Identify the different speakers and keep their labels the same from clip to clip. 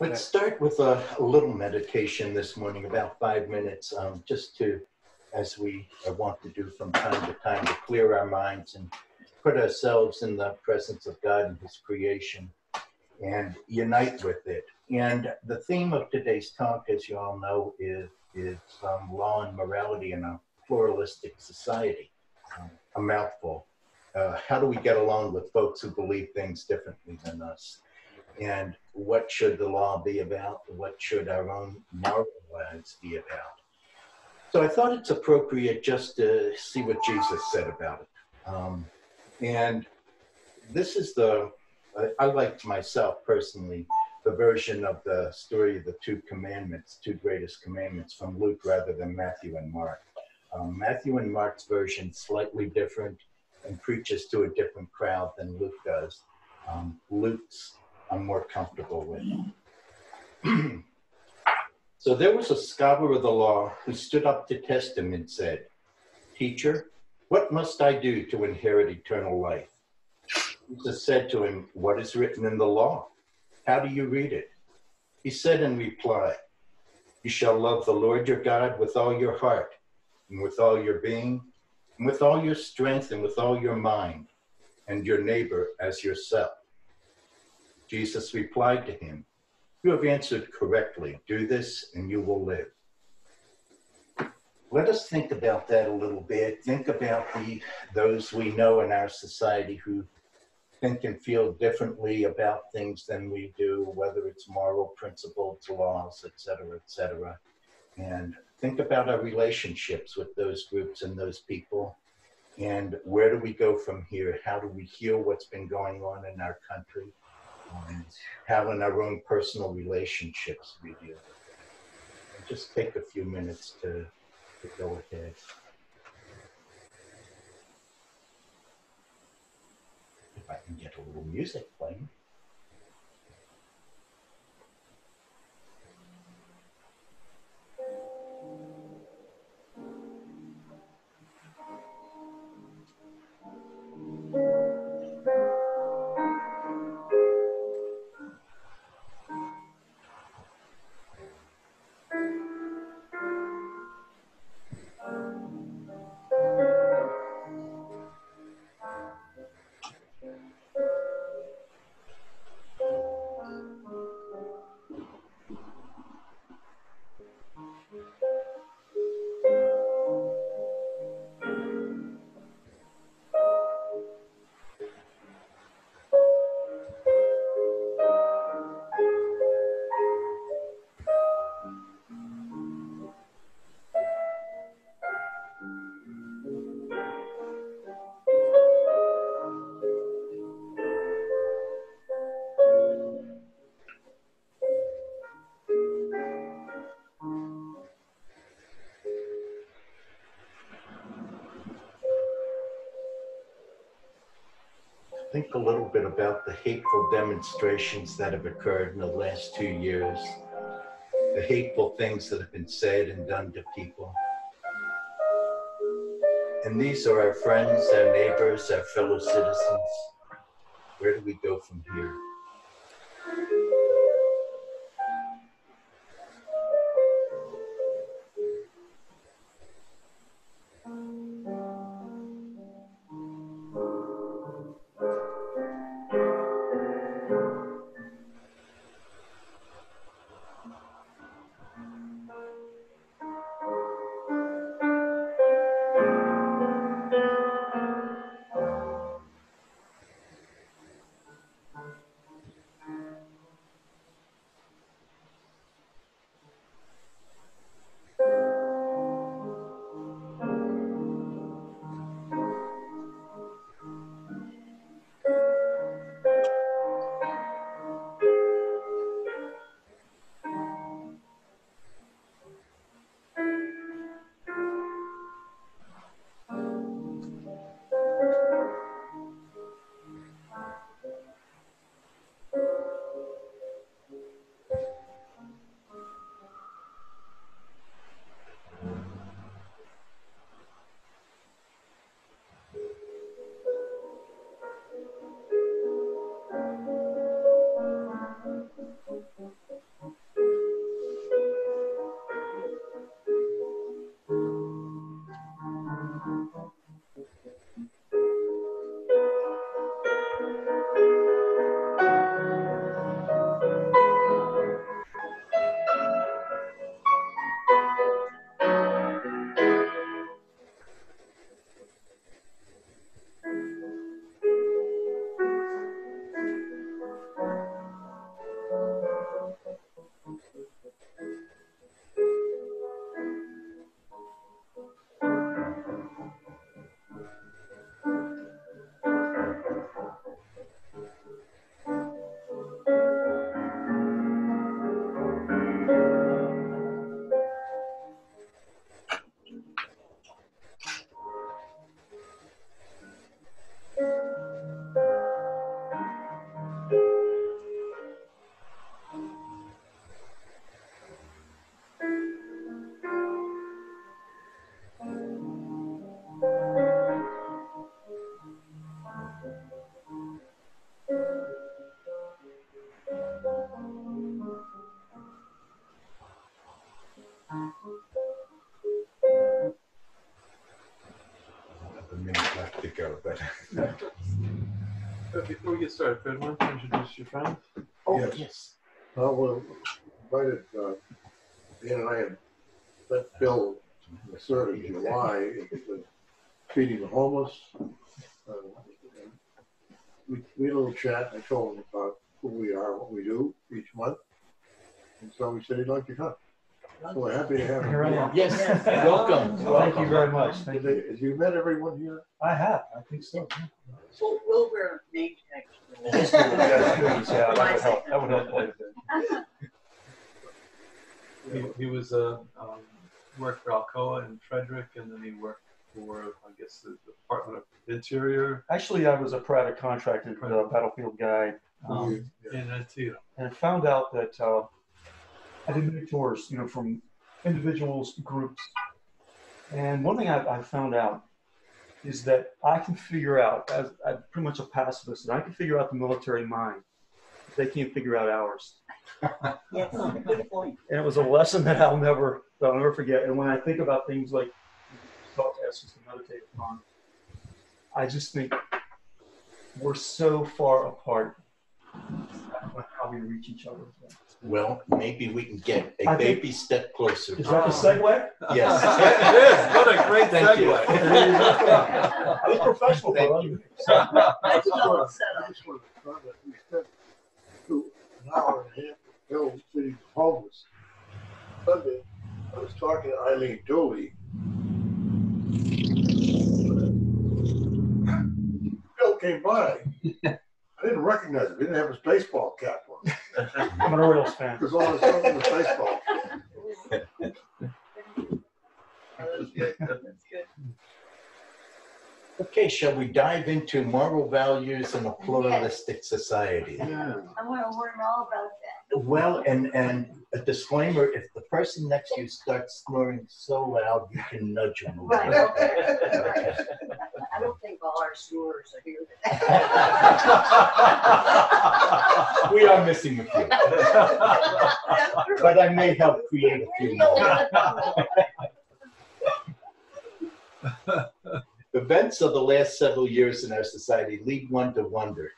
Speaker 1: Let's start with a little meditation this morning, about 5 minutes, just to, as we want to do from time to time, to clear our minds and put ourselves in the presence of God and His creation and unite with it. And the theme of today's talk, as you all know, is law and morality in a pluralistic society. A mouthful. How do we get along with folks who believe things differently than us? And what should the law be about? What should our own moral lives be about? So I thought it's appropriate just to see what Jesus said about it. And this is I liked myself personally, the version of the story of the two greatest commandments from Luke rather than Matthew and Mark. Matthew and Mark's version slightly different and preaches to a different crowd than Luke does. Luke's I'm more comfortable with. So there was a scholar of the law who stood up to test him and said, "Teacher, what must I do to inherit eternal life?" Jesus said to him, "What is written in the law? How do you read it?" He said in reply, "You shall love the Lord your God with all your heart, and with all your being, and with all your strength, and with all your mind, and your neighbor as yourself." Jesus replied to him, "You have answered correctly. Do this and you will live." Let us think about that a little bit. Think about those we know in our society who think and feel differently about things than we do, whether it's moral principles, laws, et cetera, and think about our relationships with those groups and those people. And where do we go from here? How do we heal what's been going on in our country? How in our own personal relationships we deal with it. And just take a few minutes to go ahead. If I can get a little music playing. Think a little bit about the hateful demonstrations that have occurred in the last 2 years, the hateful things that have been said and done to people. And these are our friends, our neighbors, our fellow citizens. Where do we go from here? A minute left to go, but
Speaker 2: Before we get started, Fred, why don't you introduce your friend?
Speaker 1: oh
Speaker 3: Yes. Well, invited, Dan and I had met Bill the 3rd of July into feeding the homeless. We had a little chat. I told him about who we are, what we do each month. And so he said he'd like to come. So we're happy to have him.
Speaker 4: Here I am.
Speaker 1: yes, welcome.
Speaker 4: Thank you very much. Thank you.
Speaker 3: Have you met everyone here?
Speaker 4: I have. I think so.
Speaker 5: We'll wear name tags.
Speaker 4: Yeah, that would help. That would help quite a bit.
Speaker 2: He was worked for Alcoa in Frederick, and then he worked for, I guess, the Department of Interior.
Speaker 4: Actually, I was a private contractor, battlefield guy,
Speaker 2: In Antietam.
Speaker 4: and I found out that I did many tours, from individuals, groups. And one thing I found out is that I can figure out, as I'm pretty much a pacifist, and I can figure out the military mind. They can't figure out ours.
Speaker 5: Yes, good point.
Speaker 4: And it was a lesson that I'll never forget. And when I think about things like thought tests to meditate upon, I just think we're so far apart. How we reach each other.
Speaker 1: Well, maybe we can get a baby step closer.
Speaker 4: Is that the segue?
Speaker 1: Yes.
Speaker 2: It is. What a great
Speaker 1: Thank you.
Speaker 2: segue.
Speaker 4: I was professional.
Speaker 1: Thank you.
Speaker 3: I just want to comment. We spent an hour and a half with Bill feeding the homeless. Sunday, I was talking to Eileen Dooley. Bill came by. I didn't recognize him. He didn't have his baseball cap on.
Speaker 4: I'm an Orioles fan.
Speaker 3: Because all of a sudden was baseball.
Speaker 5: That's good. That's good.
Speaker 1: Okay, shall we dive into moral values in a pluralistic society?
Speaker 3: Yeah.
Speaker 5: I want to learn all about that.
Speaker 1: Well, and a disclaimer, if the person next to you starts snoring so loud, you can nudge them a little
Speaker 5: Right.
Speaker 1: bit.
Speaker 5: I don't think all our snorers are here today.
Speaker 1: We are missing a few. But I may help create a few more. Events of the last several years in our society lead one to wonder,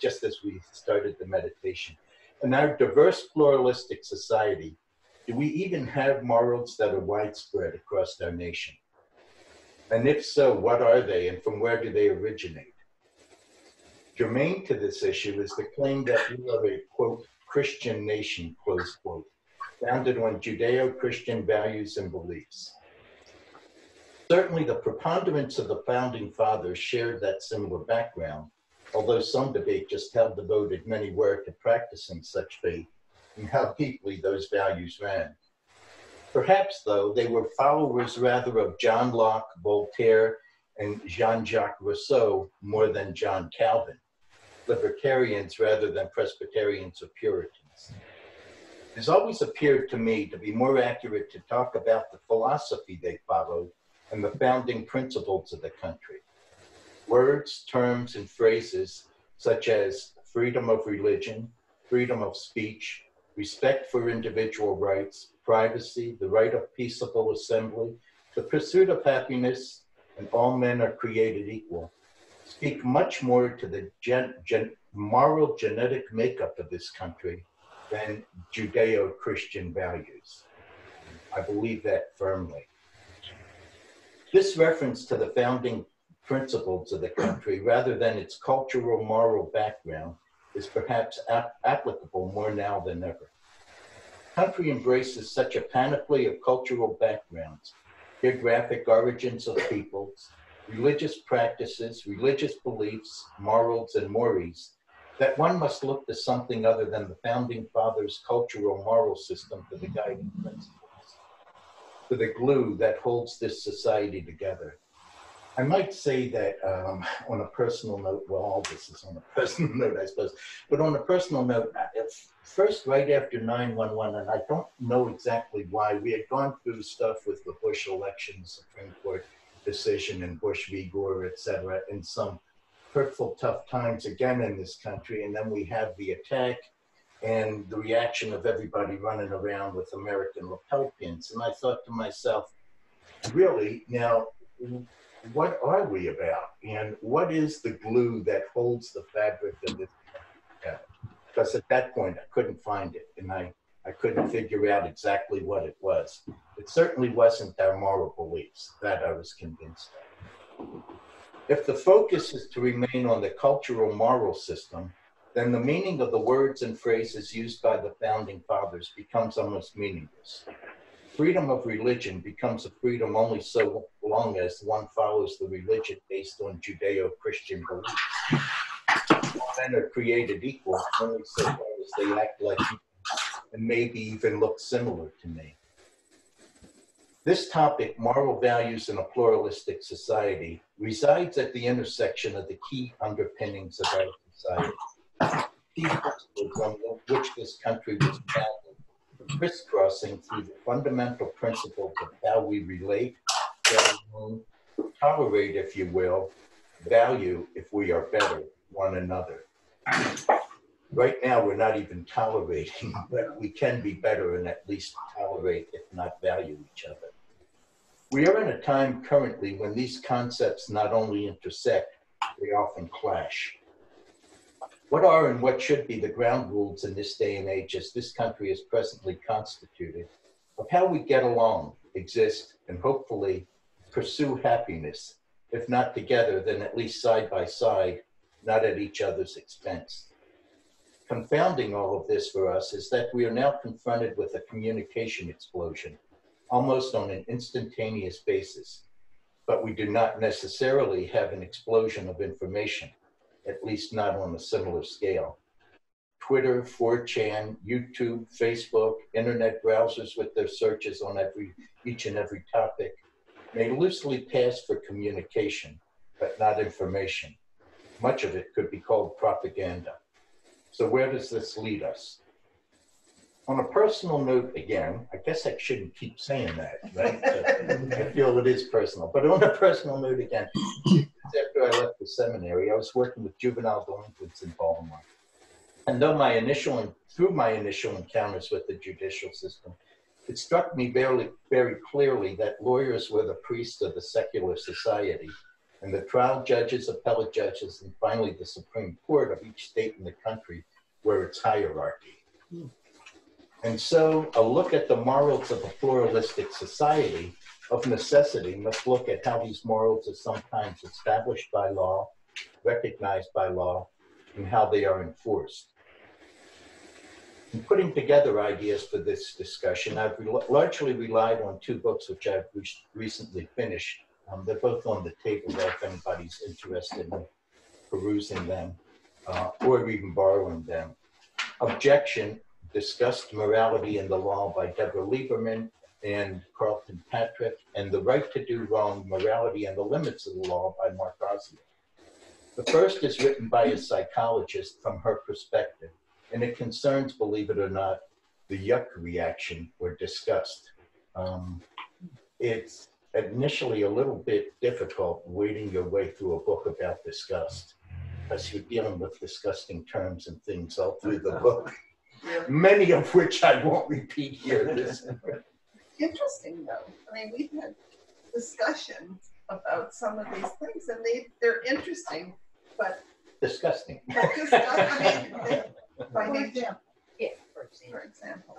Speaker 1: just as we started the meditation. In our diverse pluralistic society, do we even have morals that are widespread across our nation? And if so, what are they and from where do they originate? Germane to this issue is the claim that we are a, quote, Christian nation, close quote, founded on Judeo-Christian values and beliefs. Certainly the preponderance of the founding fathers shared that similar background, although some debate just how devoted many were to practicing such faith and how deeply those values ran. Perhaps, though, they were followers rather of John Locke, Voltaire, and Jean-Jacques Rousseau more than John Calvin, libertarians rather than Presbyterians or Puritans. It has always appeared to me to be more accurate to talk about the philosophy they followed and the founding principles of the country. Words, terms, and phrases such as freedom of religion, freedom of speech, respect for individual rights, privacy, the right of peaceable assembly, the pursuit of happiness, and all men are created equal, speak much more to the moral genetic makeup of this country than Judeo-Christian values. I believe that firmly. This reference to the founding principles of the country, rather than its cultural moral background, is perhaps applicable more now than ever. country embraces such a panoply of cultural backgrounds, geographic origins of peoples, religious practices, religious beliefs, morals, and mores, that one must look to something other than the Founding Fathers' cultural moral system for the guiding principles, for the glue that holds this society together. I might say that on a personal note, well, all this is on a personal note, I suppose, but on a personal note, first right after 9/11, and I don't know exactly why, we had gone through stuff with the Bush election, Supreme Court decision, and Bush v. Gore, et cetera, and some hurtful, tough times again in this country. And then we have the attack and the reaction of everybody running around with American lapel pins. And I thought to myself, really, now, what are we about? And what is the glue that holds the fabric of this country? Because at that point, I couldn't find it. And I couldn't figure out exactly what it was. It certainly wasn't our moral beliefs. That I was convinced of. If the focus is to remain on the cultural moral system, then the meaning of the words and phrases used by the Founding Fathers becomes almost meaningless. Freedom of religion becomes a freedom only so long as one follows the religion based on Judeo-Christian beliefs. All men are created equal only so far as they act like me and maybe even look similar to me. This topic, moral values in a pluralistic society, resides at the intersection of the key underpinnings of our society. Key principles on which this country was founded, crisscrossing through the fundamental principles of how we relate, get along, tolerate, if you will, value, if we are better, one another. Right now, we're not even tolerating, but we can be better and at least tolerate, if not value each other. We are in a time currently when these concepts not only intersect, they often clash. What are and what should be the ground rules in this day and age as this country is presently constituted of how we get along, exist, and hopefully pursue happiness, if not together, then at least side by side, not at each other's expense. Confounding all of this for us is that we are now confronted with a communication explosion, almost on an instantaneous basis, but we do not necessarily have an explosion of information, at least not on a similar scale. Twitter, 4chan, YouTube, Facebook, internet browsers with their searches on each and every topic may loosely pass for communication, but not information. Much of it could be called propaganda. So where does this lead us? On a personal note, again, I guess I shouldn't keep saying that, right? I feel it is personal, but on a personal note again, after I left the seminary, I was working with juvenile delinquents in Baltimore. And through my initial encounters with the judicial system, it struck me very, very clearly that lawyers were the priests of the secular society, and the trial judges, appellate judges, and finally the Supreme Court of each state in the country were its hierarchy. And so a look at the morals of a pluralistic society of necessity must look at how these morals are sometimes established by law, recognized by law, and how they are enforced. In putting together ideas for this discussion, I've largely relied on two books which I've recently finished. They're both on the table there if anybody's interested in perusing them or even borrowing them. Objection, Discussed Morality in the Law by Deborah Lieberman and Carlton Patrick, and The Right to Do Wrong, Morality and the Limits of the Law by Mark Osler. The first is written by a psychologist from her perspective, and it concerns, believe it or not, the yuck reaction or disgust. It's initially a little bit difficult wading your way through a book about disgust, because you're dealing with disgusting terms and things all through the book. Many of which I won't repeat here.
Speaker 6: Interesting though. I mean, we've had discussions about some of these things, and they're interesting, but
Speaker 1: Disgusting.
Speaker 6: By nature,
Speaker 5: Yeah,
Speaker 6: for example.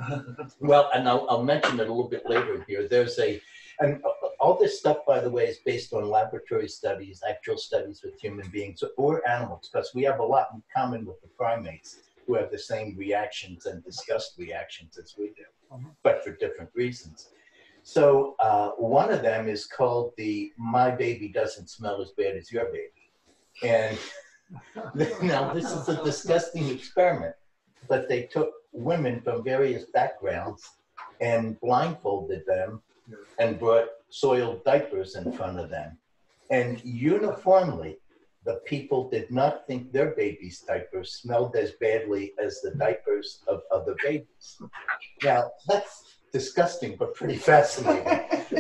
Speaker 1: Well, and I'll mention it a little bit later here. And all this stuff, by the way, is based on laboratory studies, actual studies with human beings or animals, because we have a lot in common with the primates who have the same reactions and disgust reactions as we do. but for different reasons. So one of them is called the "My Baby Doesn't Smell as Bad as Your Baby." And now this is a disgusting experiment, but they took women from various backgrounds and blindfolded them and brought soiled diapers in front of them. And uniformly, the people did not think their baby's diapers smelled as badly as the diapers of other babies. Now, that's disgusting, but pretty fascinating.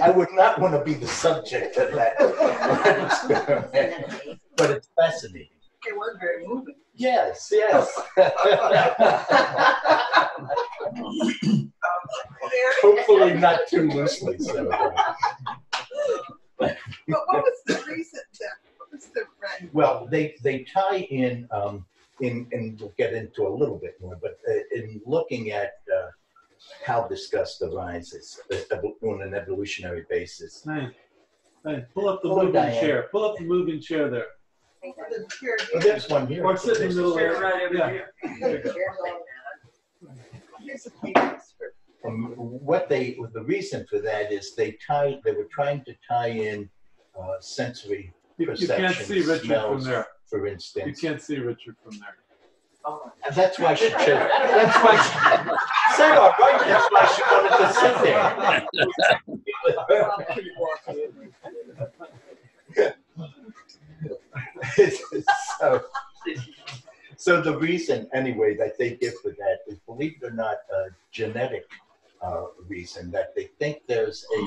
Speaker 1: I would not want to be the subject of that experiment, but it's fascinating.
Speaker 5: It was very moving.
Speaker 1: Yes, yes. Hopefully not too loosely so.
Speaker 6: But what was the reason then? What was the right?
Speaker 1: Well, they tie in, and we'll get into a little bit more, but in looking at how disgust arises on an evolutionary basis.
Speaker 2: Nice. Nice. Pull up the
Speaker 1: Hello,
Speaker 2: moving
Speaker 1: Diane.
Speaker 2: chair. Pull up the moving chair there.
Speaker 1: Oh, there's one here.
Speaker 2: Or sit in the middle there.
Speaker 5: Right over
Speaker 2: Yeah.
Speaker 5: here.
Speaker 6: Here's a paper script.
Speaker 1: The reason for that is they were trying to tie in sensory
Speaker 2: You
Speaker 1: perception,
Speaker 2: can't see Richard
Speaker 1: smells,
Speaker 2: from there.
Speaker 1: for
Speaker 2: You
Speaker 1: instance.
Speaker 2: can't see Richard from there.
Speaker 1: And that's why she chose. That's why she said all right. That's why she wanted to sit there. So the reason, anyway, that they give for that is, believe it or not, a genetic reason that they think there's a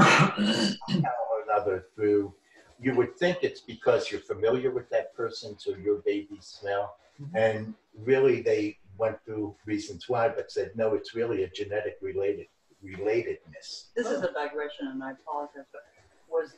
Speaker 1: somehow or another through. You would think it's because you're familiar with that person, so your baby smell. And really, they went through reasons why, but said, no, it's really a genetic relatedness.
Speaker 5: This is a digression, and I apologize, but was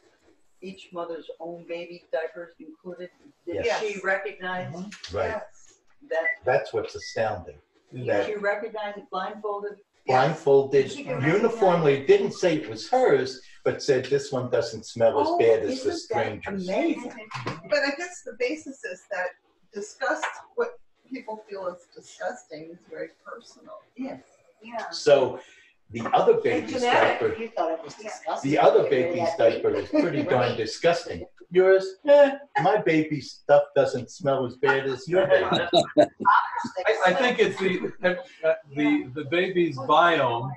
Speaker 5: each mother's own baby diapers included? Did
Speaker 1: Yes.
Speaker 5: she recognize
Speaker 1: Right.
Speaker 6: Yes.
Speaker 5: that?
Speaker 1: That's what's astounding.
Speaker 5: Did she recognize it blindfolded?
Speaker 1: Blindfolded,
Speaker 5: She can
Speaker 1: uniformly, didn't say it was hers, but said this one doesn't smell as bad as the
Speaker 5: isn't that
Speaker 1: stranger's.
Speaker 5: amazing?
Speaker 6: But I guess the basis is that disgust, what people feel is disgusting, is very personal.
Speaker 5: Yes.
Speaker 7: Yeah.
Speaker 1: So the other baby's diaper,
Speaker 7: You thought it was disgusting.
Speaker 1: the other baby's diaper is pretty darn disgusting. Yours, my baby's stuff doesn't smell as bad as your baby.
Speaker 2: I think it's the baby's biome,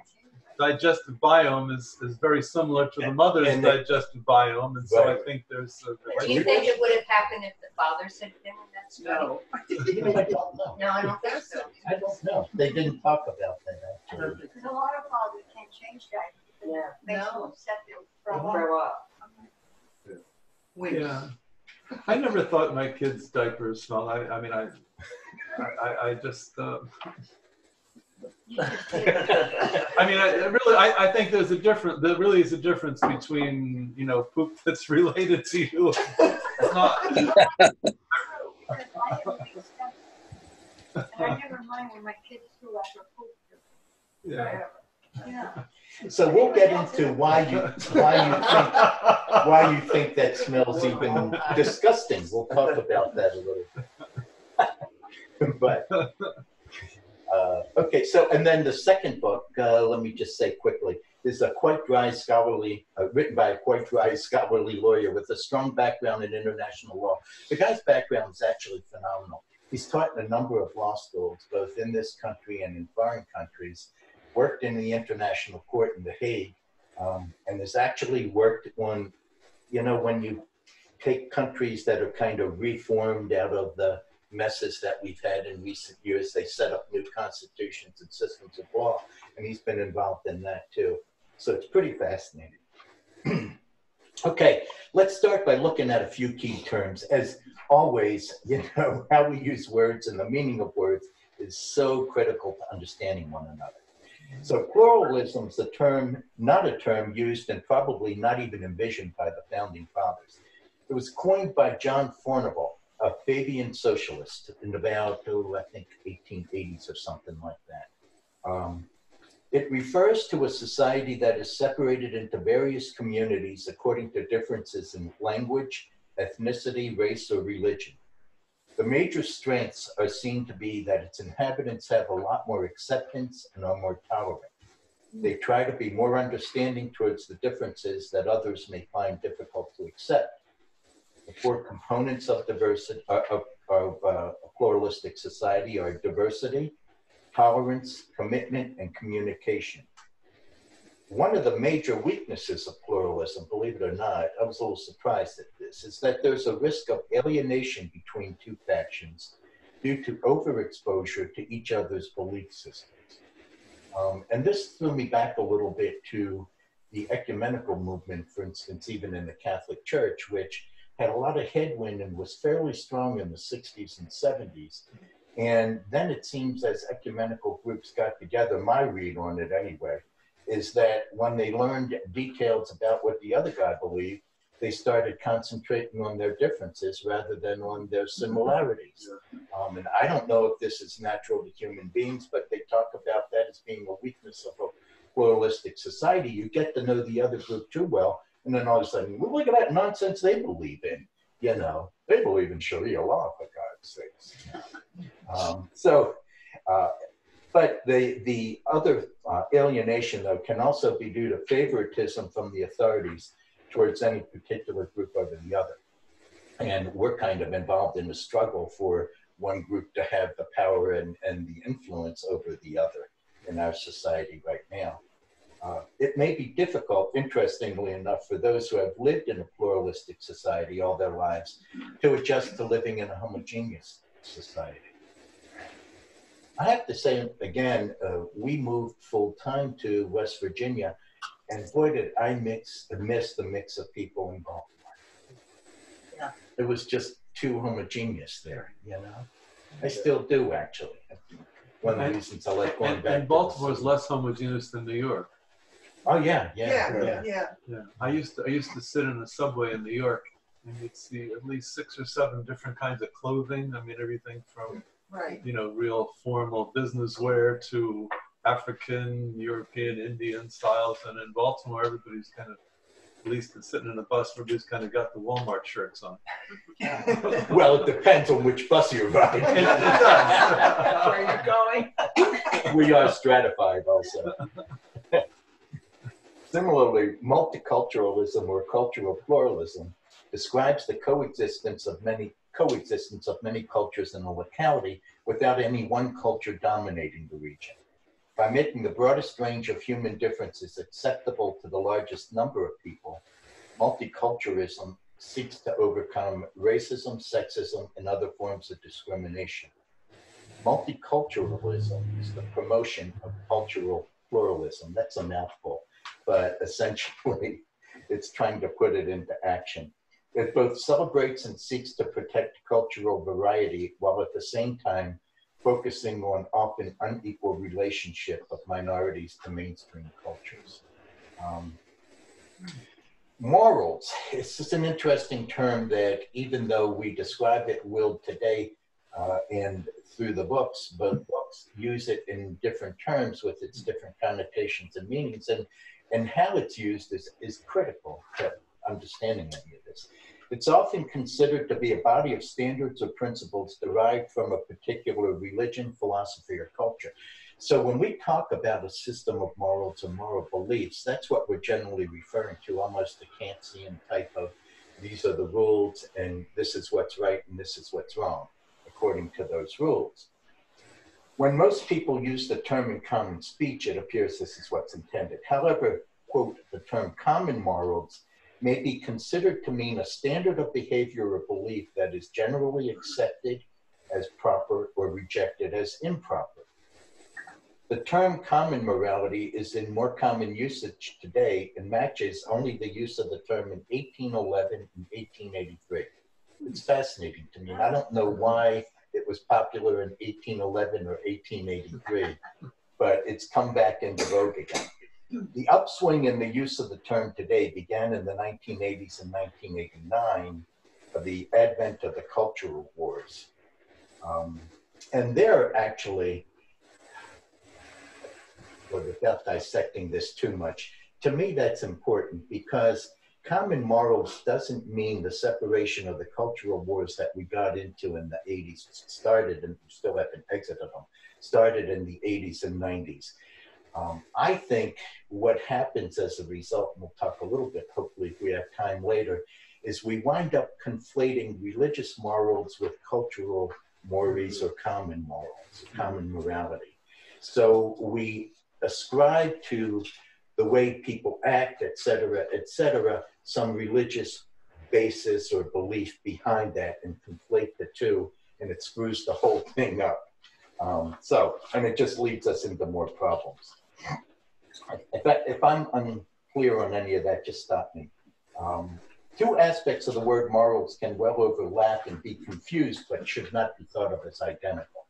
Speaker 2: digestive biome is very similar to the mother's
Speaker 1: And
Speaker 2: digestive biome, and so I
Speaker 1: Right.
Speaker 2: think there's
Speaker 7: Do you think it would have happened if the father said there in that story?
Speaker 6: No.
Speaker 1: You know, I don't know.
Speaker 7: No, I don't think so.
Speaker 1: I don't know. They didn't talk about that actually.
Speaker 7: Because a lot of fathers can't change that. Because
Speaker 5: Yeah.
Speaker 7: it makes
Speaker 6: No.
Speaker 7: them upset they'll
Speaker 5: They
Speaker 7: throw up.
Speaker 5: grow up. Winks.
Speaker 2: Yeah, I never thought my kids' diapers smelled. I mean, I just. I mean, I think there's a difference. There really is a difference between poop that's related to you. It's not.
Speaker 7: Because I never discussed it. And I never mind when my kids threw up or pooped.
Speaker 2: Yeah.
Speaker 7: Yeah.
Speaker 1: So we'll get into why you think that smells even disgusting. We'll talk about that a little bit. But okay, so and then the second book, let me just say quickly, is a quite dry scholarly, written by a quite dry scholarly lawyer with a strong background in international law. The guy's background is actually phenomenal. He's taught in a number of law schools, both in this country and in foreign countries. Worked in the International Court in The Hague, and has actually worked on, when you take countries that are kind of reformed out of the messes that we've had in recent years, they set up new constitutions and systems of law, and he's been involved in that too. So it's pretty fascinating. Okay, let's start by looking at a few key terms. As always, how we use words and the meaning of words is so critical to understanding one another. So pluralism is not a term used and probably not even envisioned by the founding fathers. It was coined by John Fornable, a Fabian socialist in about, I think, 1880s or something like that. It refers to a society that is separated into various communities according to differences in language, ethnicity, race, or religion. The major strengths are seen to be that its inhabitants have a lot more acceptance and are more tolerant. They try to be more understanding towards the differences that others may find difficult to accept. The four components of diversity, of a pluralistic society are diversity, tolerance, commitment, and communication. One of the major weaknesses of pluralism, believe it or not, I was a little surprised at this, is that there's a risk of alienation between two factions due to overexposure to each other's belief systems. And this threw me back a little bit to the ecumenical movement, for instance, even in the Catholic Church, which had a lot of headwind and was fairly strong in the 60s and 70s. And then it seems as ecumenical groups got together, my read on it anyway, is that when they learned details about what the other guy believed, they started concentrating on their differences rather than on their similarities. And I don't know if this is natural to human beings, but they talk about that as being a weakness of a pluralistic society. You get to know the other group too well, and then all of a sudden, well, look at that nonsense they believe in. You know, they believe in Sharia law, for God's sakes. But the other alienation, though, can also be due to favoritism from the authorities towards any particular group over the other. And we're kind of involved in a struggle for one group to have the power and the influence over the other in our society right now. It may be difficult, interestingly enough, for those who have lived in a pluralistic society all their lives to adjust to living in a homogeneous society. I have to say, again, we moved full-time to West Virginia, and boy, did I miss the mix of people in Baltimore.
Speaker 5: Yeah.
Speaker 1: It was just too homogeneous there, you know? I still do, actually. One of the reasons I like going back.
Speaker 2: And Baltimore is less homogeneous than New York.
Speaker 1: Oh, yeah.
Speaker 2: I used to sit in a subway in New York, and you'd see at least 6 or 7 different kinds of clothing. I mean, everything from real formal business wear to African, European, Indian styles. And in Baltimore, everybody's kind of, at least sitting in a bus, everybody's kind of got the Walmart shirts on.
Speaker 1: Well, it depends on which bus you're riding.
Speaker 5: Where you're going.
Speaker 1: We are stratified also. Similarly, multiculturalism or cultural pluralism describes the coexistence of many cultures in a locality without any one culture dominating the region. By making the broadest range of human differences acceptable to the largest number of people, multiculturalism seeks to overcome racism, sexism, and other forms of discrimination. Multiculturalism is the promotion of cultural pluralism. That's a mouthful, but essentially it's trying to put it into action. It both celebrates and seeks to protect cultural variety while at the same time focusing on often unequal relationship of minorities to mainstream cultures. Morals, it's just an interesting term that even though we describe it today and through the books, but books use it in different terms with its different connotations and meanings, and how it's used is critical to understanding any of this. It's often considered to be a body of standards or principles derived from a particular religion, philosophy, or culture. So when we talk about a system of morals or moral beliefs, that's what we're generally referring to, almost a Kantian type of, these are the rules, and this is what's right, and this is what's wrong, according to those rules. When most people use the term in common speech, it appears this is what's intended. However, quote, the term common morals may be considered to mean a standard of behavior or belief that is generally accepted as proper or rejected as improper. The term common morality is in more common usage today and matches only the use of the term in 1811 and 1883. It's fascinating to me. And I don't know why it was popular in 1811 or 1883, but it's come back into vogue again. The upswing in the use of the term today began in the 1980s and 1989 of the advent of the cultural wars. And they're actually, without dissecting this too much, to me that's important because common morals doesn't mean the separation of the cultural wars that we got into in the 80s, started, and still haven't exited them, started in the 80s and 90s. I think what happens as a result, and we'll talk a little bit, hopefully if we have time later, is we wind up conflating religious morals with cultural mores or common morals, common morality. So we ascribe to the way people act, et cetera, some religious basis or belief behind that, and conflate the two, and it screws the whole thing up. And it just leads us into more problems. If I'm unclear on any of that, just stop me. Two aspects of the word morals can well overlap and be confused, but should not be thought of as identical.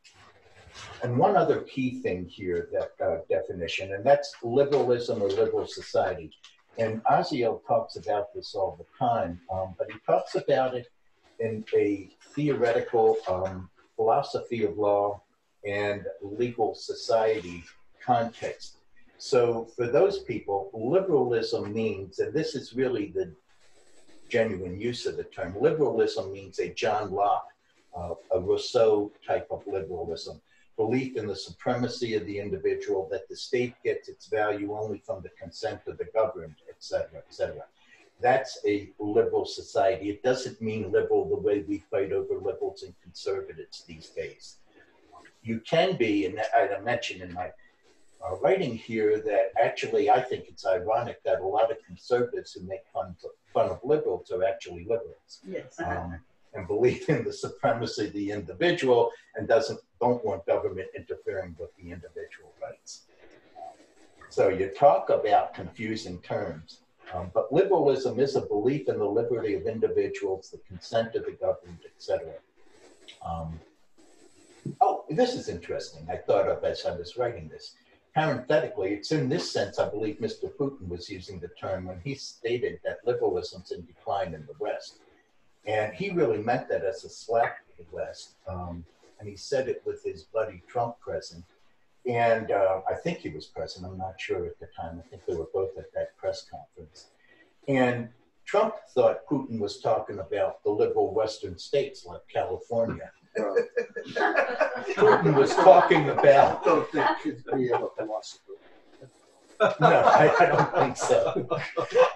Speaker 1: And one other key thing here, that definition, and that's liberalism or liberal society. And Aziel talks about this all the time, but he talks about it in a theoretical philosophy of law and legal society context. So for those people, liberalism means, and this is really the genuine use of the term, liberalism means a John Locke, a Rousseau type of liberalism, belief in the supremacy of the individual, that the state gets its value only from the consent of the governed, et cetera, et cetera. That's a liberal society. It doesn't mean liberal the way we fight over liberals and conservatives these days. You can be, and I mentioned in my writing here that actually I think it's ironic that a lot of conservatives who make fun of liberals are actually liberals.
Speaker 5: Yes.
Speaker 1: And believe in the supremacy of the individual and don't want government interfering with the individual rights. So you talk about confusing terms, but liberalism is a belief in the liberty of individuals, the consent of the government, etc. Oh, this is interesting. I thought of as I was writing this. Parenthetically, it's in this sense, I believe Mr. Putin was using the term when he stated that liberalism's in decline in the West. And he really meant that as a slap to the West. And he said it with his buddy Trump present. And I think he was present, I'm not sure at the time. I think they were both at that press conference. And Trump thought Putin was talking about the liberal Western states like California. Putin was talking about...
Speaker 3: I don't think kids be a philosopher.
Speaker 1: No, I don't think so.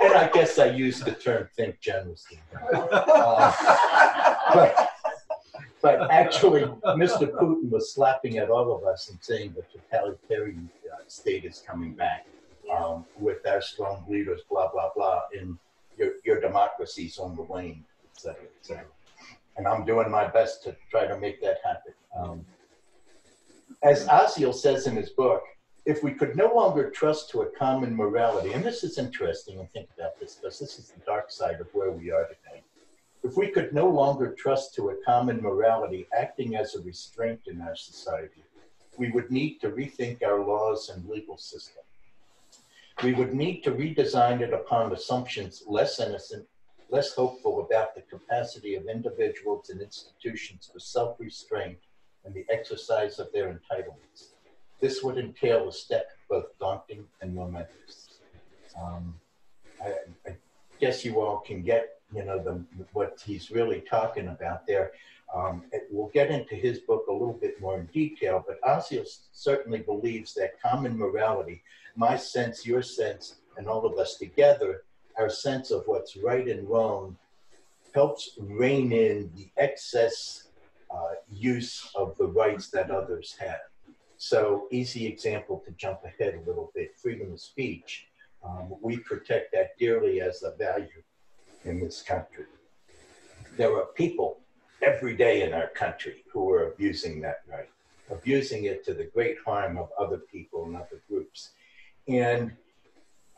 Speaker 1: And I guess I used the term think generously. But actually, Mr. Putin was slapping at all of us and saying the totalitarian state is coming back with our strong leaders, blah, blah, blah, and your democracy's on the wane, et cetera, et cetera. And I'm doing my best to try to make that happen. As Aziel says in his book, if we could no longer trust to a common morality, and this is interesting, and think about this, because this is the dark side of where we are today. If we could no longer trust to a common morality acting as a restraint in our society, we would need to rethink our laws and legal system. We would need to redesign it upon assumptions less innocent, less hopeful about the capacity of individuals and institutions for self-restraint and the exercise of their entitlements. This would entail a step both daunting and momentous. I guess you all can get, what he's really talking about there. We'll get into his book a little bit more in detail, but Aziel certainly believes that common morality, my sense, your sense, and all of us together, our sense of what's right and wrong, helps rein in the excess use of the rights that others have. So, easy example to jump ahead a little bit, freedom of speech. We protect that dearly as a value in this country. There are people every day in our country who are abusing that right, abusing it to the great harm of other people and other groups. And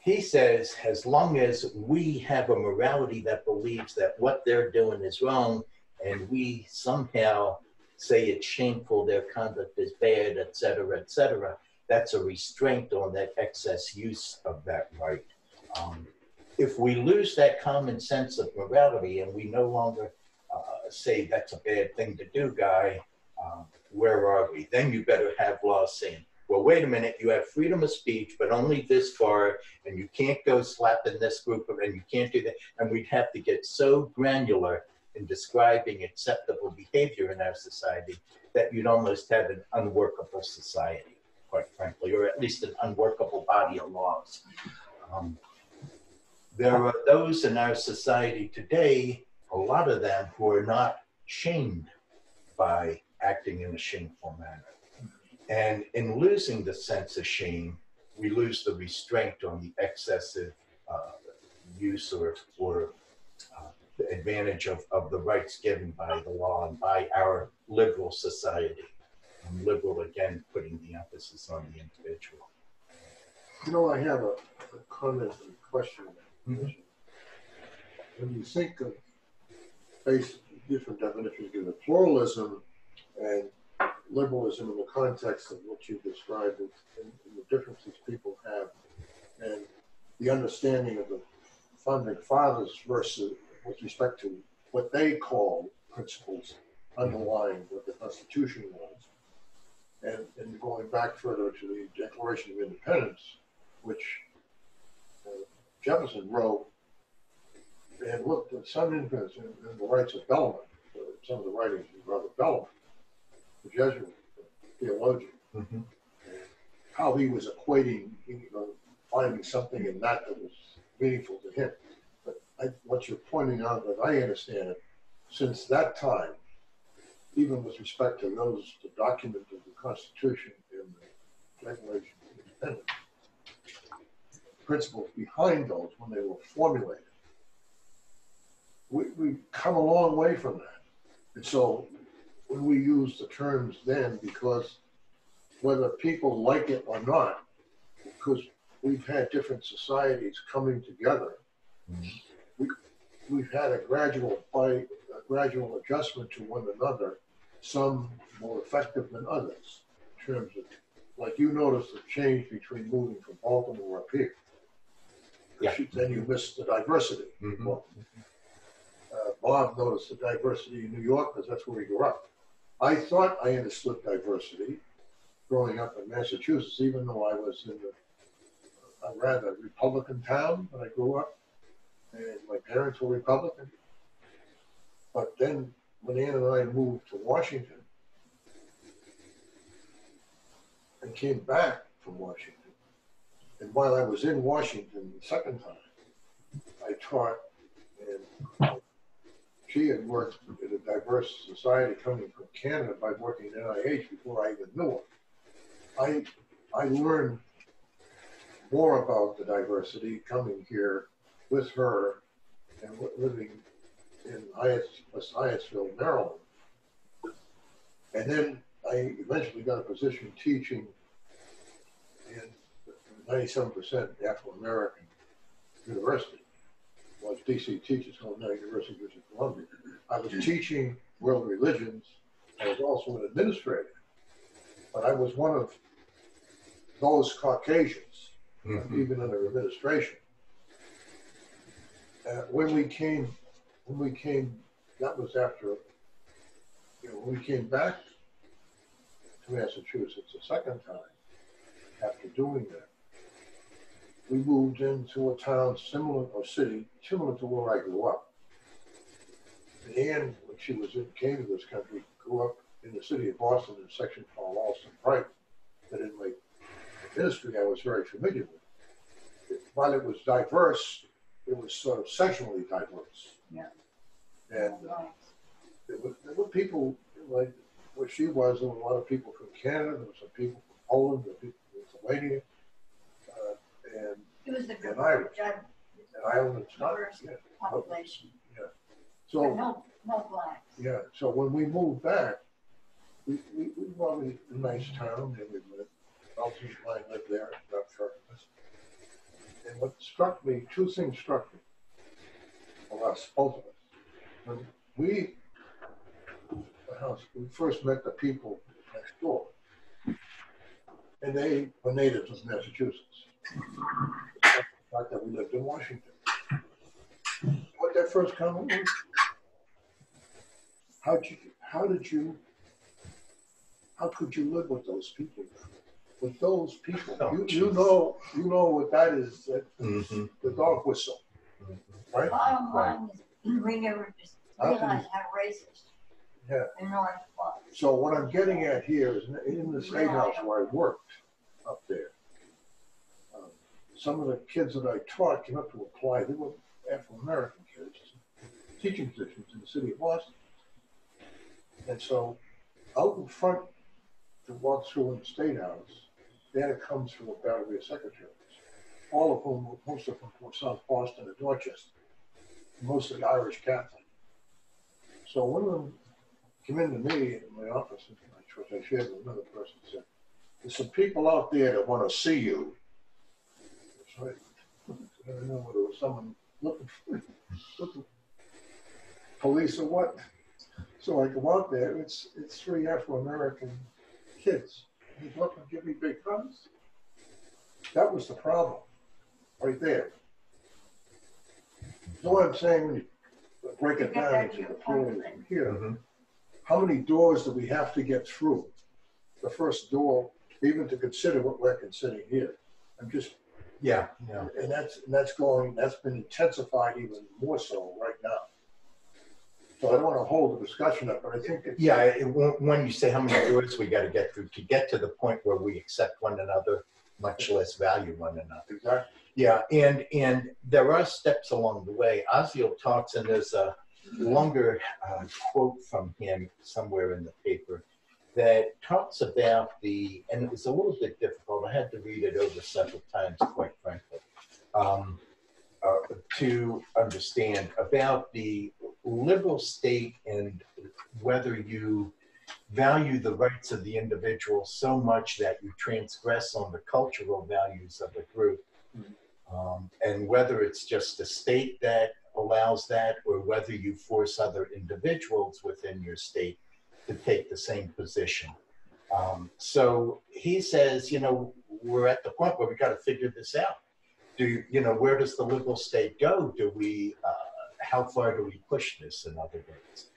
Speaker 1: he says, as long as we have a morality that believes that what they're doing is wrong, and we somehow say it's shameful, their conduct is bad, et cetera, that's a restraint on that excess use of that right. If we lose that common sense of morality and we no longer say that's a bad thing to do, guy, where are we? Then you better have laws saying, well, wait a minute, you have freedom of speech, but only this far, and you can't go slapping this group, and you can't do that. And we'd have to get so granular in describing acceptable behavior in our society that you'd almost have an unworkable society, quite frankly, or at least an unworkable body of laws. There are those in our society today, a lot of them, who are not shamed by acting in a shameful manner. And in losing the sense of shame, we lose the restraint on the excessive use or the advantage of the rights given by the law and by our liberal society. And liberal, again, putting the emphasis on the individual.
Speaker 3: You know, I have a comment and question.
Speaker 1: Mm-hmm.
Speaker 3: When you think of different definitions given pluralism and liberalism in the context of what you described and the differences people have and the understanding of the founding fathers versus with respect to what they call principles underlying what the Constitution was, and going back further to the Declaration of Independence, which Jefferson wrote, and looked at some independence and the rights of Bellman, some of the writings of Brother Bellman, the Jesuit theologian, and how he was equating, finding something in that was meaningful to him. But what you're pointing out, as I understand it, since that time, even with respect to the document of the Constitution and the Declaration of Independence, principles behind those when they were formulated, we've come a long way from that. And so when we use the terms then, because whether people like it or not, because we've had different societies coming together, we've had a gradual adjustment to one another, some more effective than others, in terms of, like you noticed the change between moving from Baltimore up here.
Speaker 1: Yeah.
Speaker 3: Then you missed the diversity. Well, Bob noticed the diversity in New York because that's where he grew up. I thought I understood diversity growing up in Massachusetts, even though I was in a rather Republican town when I grew up, and my parents were Republican. But then when Ann and I moved to Washington and came back from Washington, and while I was in Washington the second time, I taught, and she had worked in a diverse society coming from Canada by working at NIH before I even knew her. I learned more about the diversity coming here with her and living in West Hyattsville, Maryland. And then I eventually got a position teaching in 97% Afro-American university. Was DC Teachers Home now University of British Columbia. I was teaching world religions. I was also an administrator. But I was one of those Caucasians, even under administration. When we came, that was after, when we came back to Massachusetts a second time, after doing that, we moved into a town city similar to where I grew up. And Ann, when she came to this country, grew up in the city of Boston in a section called Allston Brighton, that in my ministry I was very familiar with. While it was diverse, it was sort of sexually diverse.
Speaker 5: Yeah.
Speaker 3: And there were people like where she was. There were a lot of people from Canada. There were some people from Poland. There were people from Lithuania, and
Speaker 7: It was the
Speaker 3: Irish. And Ireland,
Speaker 7: diverse population.
Speaker 3: Yeah. So
Speaker 7: no blacks.
Speaker 3: yeah. So when we moved back, we wanted a nice town, and we lived. Elsie and I lived there, not far from us. And what struck me, two things struck me. Well, us, both of us. When we first met the people next door, and they were natives of Massachusetts. The fact that we lived in Washington. What their first comment was, how could you live with those people? with those people.
Speaker 1: Oh,
Speaker 3: you know what that is, the dog whistle, right?
Speaker 7: Bottom line is, we never just realized how racist the North was.
Speaker 3: So what I'm getting at here is in the state house where I worked up there, some of the kids that I taught came up to apply. They were Afro-American kids, teaching positions in the city of Boston. And so out in front to walk through in the state house, they had to come through a battery of secretaries, most of whom were South Boston and Dorchester, mostly Irish Catholic. So one of them came into me in my office, which I shared with another person, said, "There's some people out there that want to see you." So I don't know whether it was someone looking police or what. So I go out there, it's 3 Afro-American kids. He's looking to give me big guns. That was the problem, right there. So what I'm saying, when you break it down into the pluralism here, how many doors do we have to get through? The first door, even to consider what we're considering here. I'm just, and that's been intensified even more so right now. So I don't want to hold the discussion up, but I think it's...
Speaker 1: when you say how many doors we got to get through to get to the point where we accept one another, much less value one another.
Speaker 3: Exactly.
Speaker 1: Yeah, and there are steps along the way. Osio talks, and there's a longer quote from him somewhere in the paper that talks about and it was a little bit difficult. I had to read it over several times, quite frankly, to understand about the liberal state and whether you value the rights of the individual so much that you transgress on the cultural values of the group, and whether it's just the state that allows that or whether you force other individuals within your state to take the same position. So he says, we're at the point where we got to figure this out. Where does the liberal state go? How far do we push this, in other words?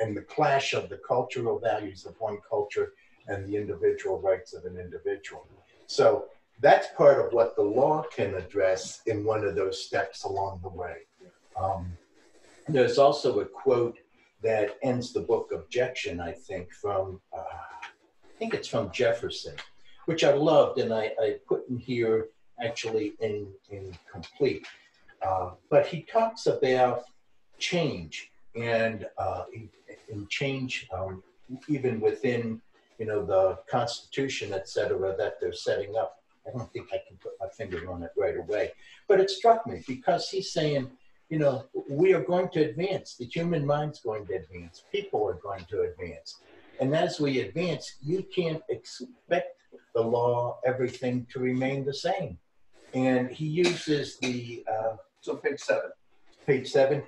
Speaker 1: And the clash of the cultural values of one culture and the individual rights of an individual. So that's part of what the law can address in one of those steps along the way. There's also a quote that ends the book, Objection, I think, from, it's from Jefferson, which I loved, and I put in here actually in complete. But he talks about change and change even within, the Constitution, et cetera, that they're setting up. I don't think I can put my finger on it right away. But it struck me because he's saying, we are going to advance. The human mind's going to advance. People are going to advance. And as we advance, you can't expect the law, everything to remain the same. And he uses
Speaker 8: so page 7.
Speaker 1: Page 7.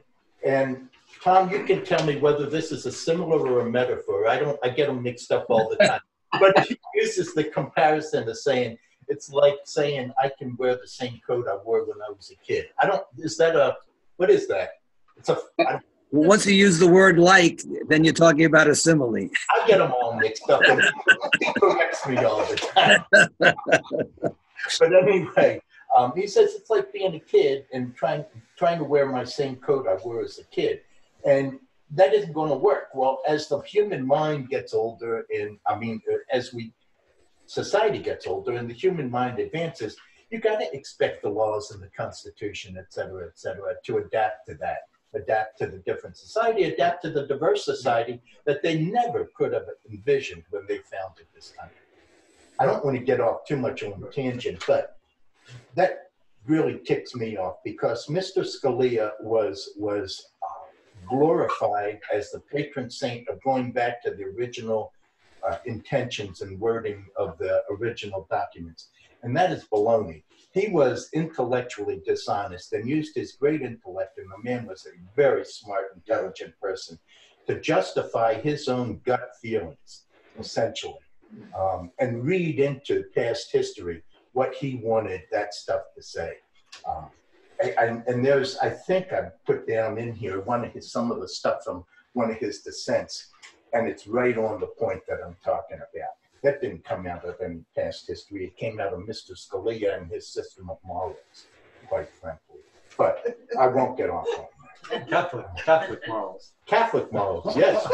Speaker 1: And Tom, you can tell me whether this is a similar or a metaphor. I get them mixed up all the time. But he uses the comparison of saying, it's like saying I can wear the same coat I wore when I was a kid. What is that?
Speaker 9: Well, once you use the word like, then you're talking about a simile.
Speaker 1: I get them all mixed up, and he corrects me all the time. But anyway, he says it's like being a kid and trying to wear my same coat I wore as a kid. And that isn't going to work. Well, as the human mind gets older, society gets older and the human mind advances, you got to expect the laws and the Constitution, et cetera, to adapt to that, adapt to the different society, adapt to the diverse society that they never could have envisioned when they founded this country. I don't want to get off too much on a tangent, but that really ticks me off because Mr. Scalia was glorified as the patron saint of going back to the original intentions and wording of the original documents. And that is baloney. He was intellectually dishonest and used his great intellect, and the man was a very smart, intelligent person, to justify his own gut feelings, essentially, and read into past history what he wanted that stuff to say. And there's, I think I put down in here some of the stuff from one of his dissents, and it's right on the point that I'm talking about. That didn't come out of any past history. It came out of Mr. Scalia and his system of morals, quite frankly. But I won't get off on that.
Speaker 2: Catholic morals.
Speaker 1: Catholic morals, yes,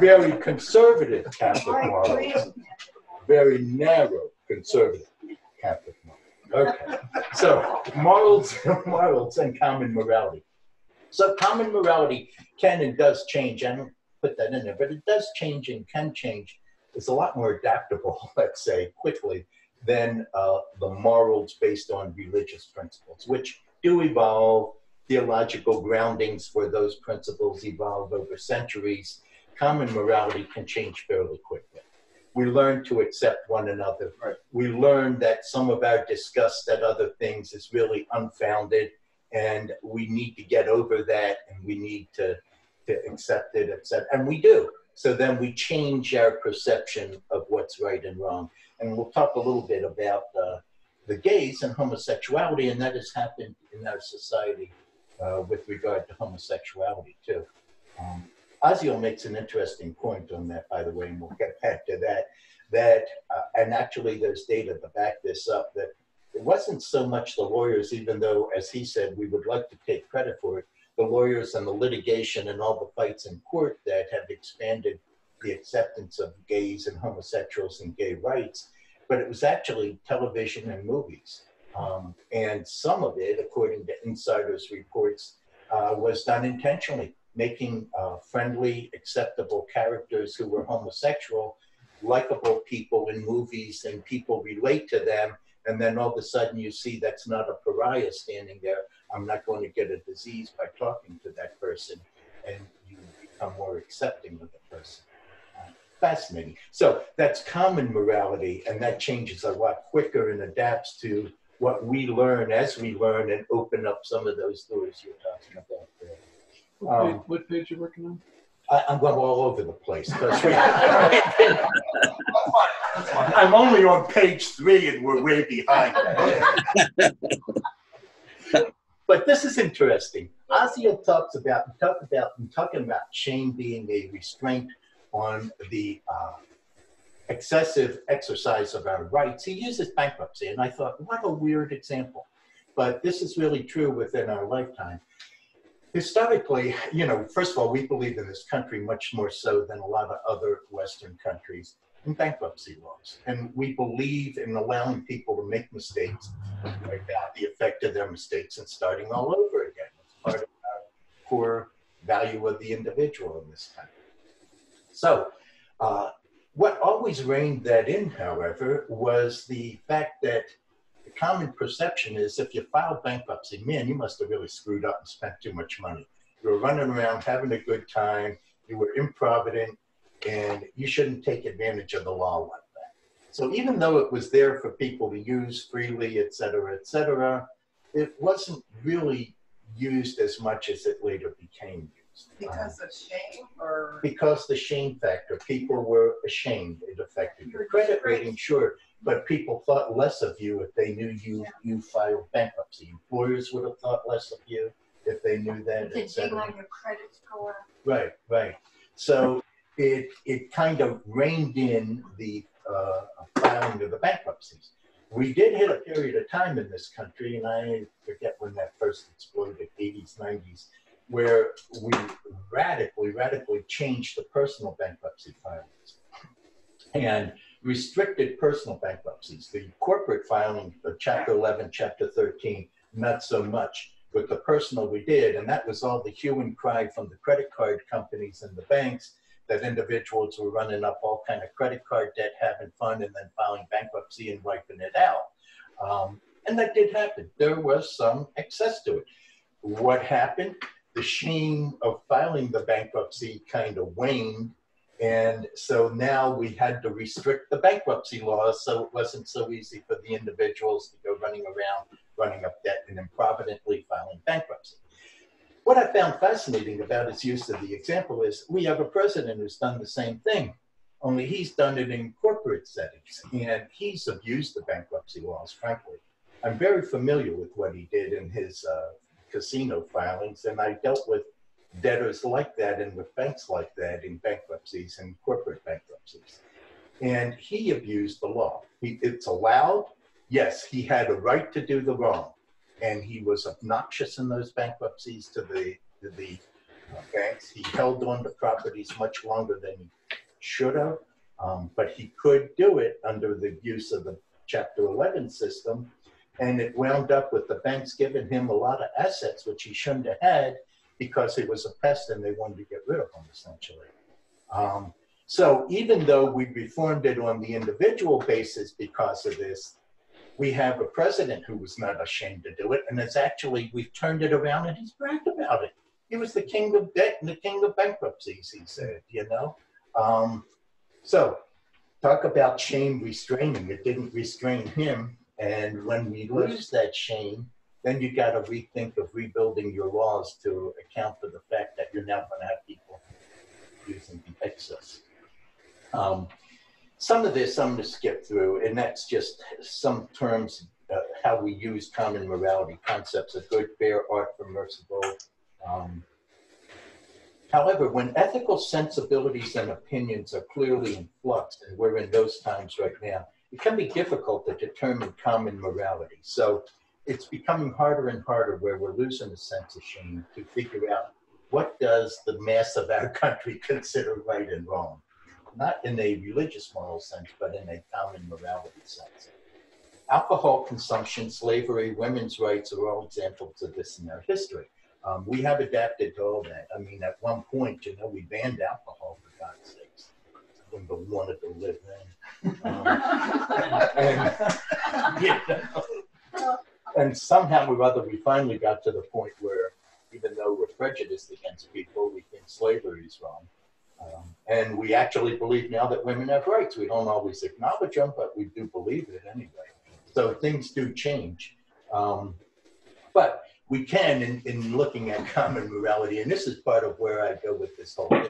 Speaker 1: very conservative Catholic morals. Very narrow conservative Catholic morals. Okay, so morals and common morality. So common morality can and does change. I don't put that in there, but it does change and can change. It's a lot more adaptable, let's say, quickly than the morals based on religious principles, which do evolve. Theological groundings for those principles evolve over centuries. Common morality can change fairly quickly. We learn to accept one another. Right. We learn that some of our disgust at other things is really unfounded, and we need to get over that, and we need to accept it, etc. And we do. So then we change our perception of what's right and wrong. And we'll talk a little bit about the gays and homosexuality, and that has happened in our society with regard to homosexuality too. Ozio makes an interesting point on that, by the way, and we'll get back to that. And actually there's data to back this up, that it wasn't so much the lawyers, even though, as he said, we would like to take credit for it, the lawyers and the litigation and all the fights in court that have expanded the acceptance of gays and homosexuals and gay rights, but it was actually television and movies. And some of it, according to insiders' reports, was done intentionally, making friendly, acceptable characters who were homosexual, likable people in movies, and people relate to them. And then all of a sudden you see that's not a pariah standing there. I'm not going to get a disease by talking to that person, and you become more accepting of the person. Fascinating. So that's common morality, and that changes a lot quicker and adapts to what we learn as we learn and open up some of those doors you're talking about there.
Speaker 2: What page are you working on?
Speaker 1: I'm going all over the place. I'm only on page 3 and we're way behind. But this is interesting. Ozio talks about, talking about shame being a restraint on the excessive exercise of our rights. He uses bankruptcy, and I thought, what a weird example. But this is really true within our lifetime. Historically, you know, first of all, we believe in this country much more so than a lot of other Western countries in bankruptcy laws. And we believe in allowing people to make mistakes, about the effect of their mistakes, and starting all over again. It's part of our core value of the individual in this country. So what always reined that in, however, was the fact that the common perception is if you file bankruptcy, man, you must have really screwed up and spent too much money. You were running around having a good time, you were improvident, and you shouldn't take advantage of the law like that. So even though it was there for people to use freely, et cetera, it wasn't really used as much as it later became used.
Speaker 6: Because of shame, or? Because
Speaker 1: the shame factor. People were ashamed. It affected your credit rating, sure, but people thought less of you if they knew you filed bankruptcy. Employers would have thought less of you if they knew that,
Speaker 7: et cetera. On your credit score.
Speaker 1: Right. So it kind of reined in the filing of the bankruptcies. We did hit a period of time in this country, and I forget when that first exploded, 80s, 90s, where we radically changed the personal bankruptcy filings and restricted personal bankruptcies. The corporate filing, the Chapter 11, Chapter 13, not so much. But the personal we did, and that was all the hue and cry from the credit card companies and the banks that individuals were running up all kind of credit card debt, having fun, and then filing bankruptcy and wiping it out. And that did happen. There was some excess to it. What happened? The shame of filing the bankruptcy kind of waned. And so now we had to restrict the bankruptcy laws, so it wasn't so easy for the individuals to go running around, running up debt and improvidently filing bankruptcy. What I found fascinating about his use of the example is we have a president who's done the same thing, only he's done it in corporate settings, and he's abused the bankruptcy laws, frankly. I'm very familiar with what he did in his casino filings, and I dealt with debtors like that and with banks like that in bankruptcies and corporate bankruptcies. And he abused the law. It's allowed. Yes, he had a right to do the wrong. And he was obnoxious in those bankruptcies to the banks. He held on to properties much longer than he should have. But he could do it under the use of the Chapter 11 system. And it wound up with the banks giving him a lot of assets, which he shouldn't have had because he was a pest and they wanted to get rid of him, essentially. So even though we reformed it on the individual basis because of this, we have a president who was not ashamed to do it. And it's actually, we've turned it around and he's bragged about it. He was the king of debt and the king of bankruptcies, he said, you know? So talk about shame restraining. It didn't restrain him. And when we lose that shame, then you got to rethink of rebuilding your laws to account for the fact that you're now going to have people using the excess. Some of this I'm going to skip through, and that's just some terms, how we use common morality concepts of good, fair, artful, merciful. However, when ethical sensibilities and opinions are clearly in flux, and we're in those times right now, it can be difficult to determine common morality. So it's becoming harder and harder where we're losing a sense of shame to figure out what does the mass of our country consider right and wrong. Not in a religious moral sense, but in a common morality sense. Alcohol consumption, slavery, women's rights are all examples of this in our history. We have adapted to all that. I mean, at one point, you know, we banned alcohol, for God's sakes. I wouldn't have wanted to live then. And somehow or other, we finally got to the point where, even though we're prejudiced against people, we think slavery is wrong. And we actually believe now that women have rights. We don't always acknowledge them, but we do believe it anyway. So things do change. But we can, in looking at common morality, and this is part of where I go with this whole thing,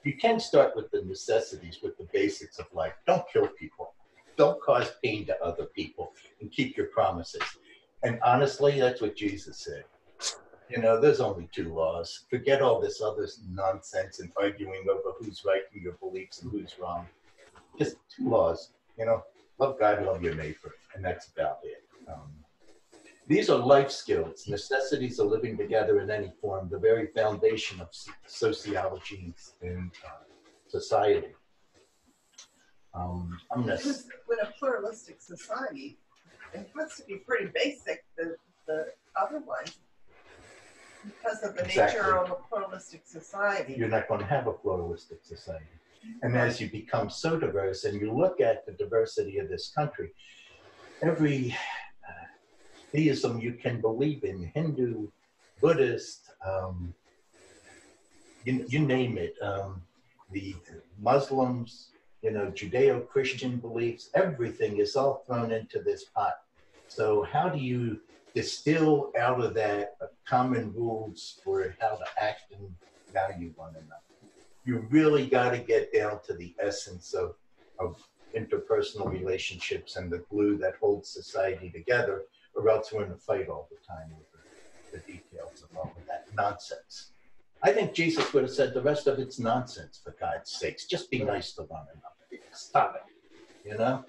Speaker 1: you can start with the necessities, with the basics of life. Don't kill people. Don't cause pain to other people, and keep your promises. And honestly, that's what Jesus said. You know, there's only two laws. Forget all this other nonsense and arguing over who's right in your beliefs and who's wrong. Just two laws, you know, love God, love your neighbor, and that's about it. These are life skills, necessities of living together in any form, the very foundation of sociology and society.
Speaker 6: Because with a pluralistic society, it has to be pretty basic, the other ones, because of the nature of a pluralistic society.
Speaker 1: You're not going to have a pluralistic society. And as you become so diverse, and you look at the diversity of this country, every theism you can believe in, Hindu, Buddhist, you name it, the Muslims, you know, Judeo-Christian beliefs, everything is all thrown into this pot. So how do you distill out of that common rules for how to act and value one another? You really got to get down to the essence of interpersonal relationships and the glue that holds society together, or else we're in a fight all the time over the details of all of that nonsense. I think Jesus would have said the rest of it's nonsense, for God's sakes. Just be nice to one another. Stop it, you know?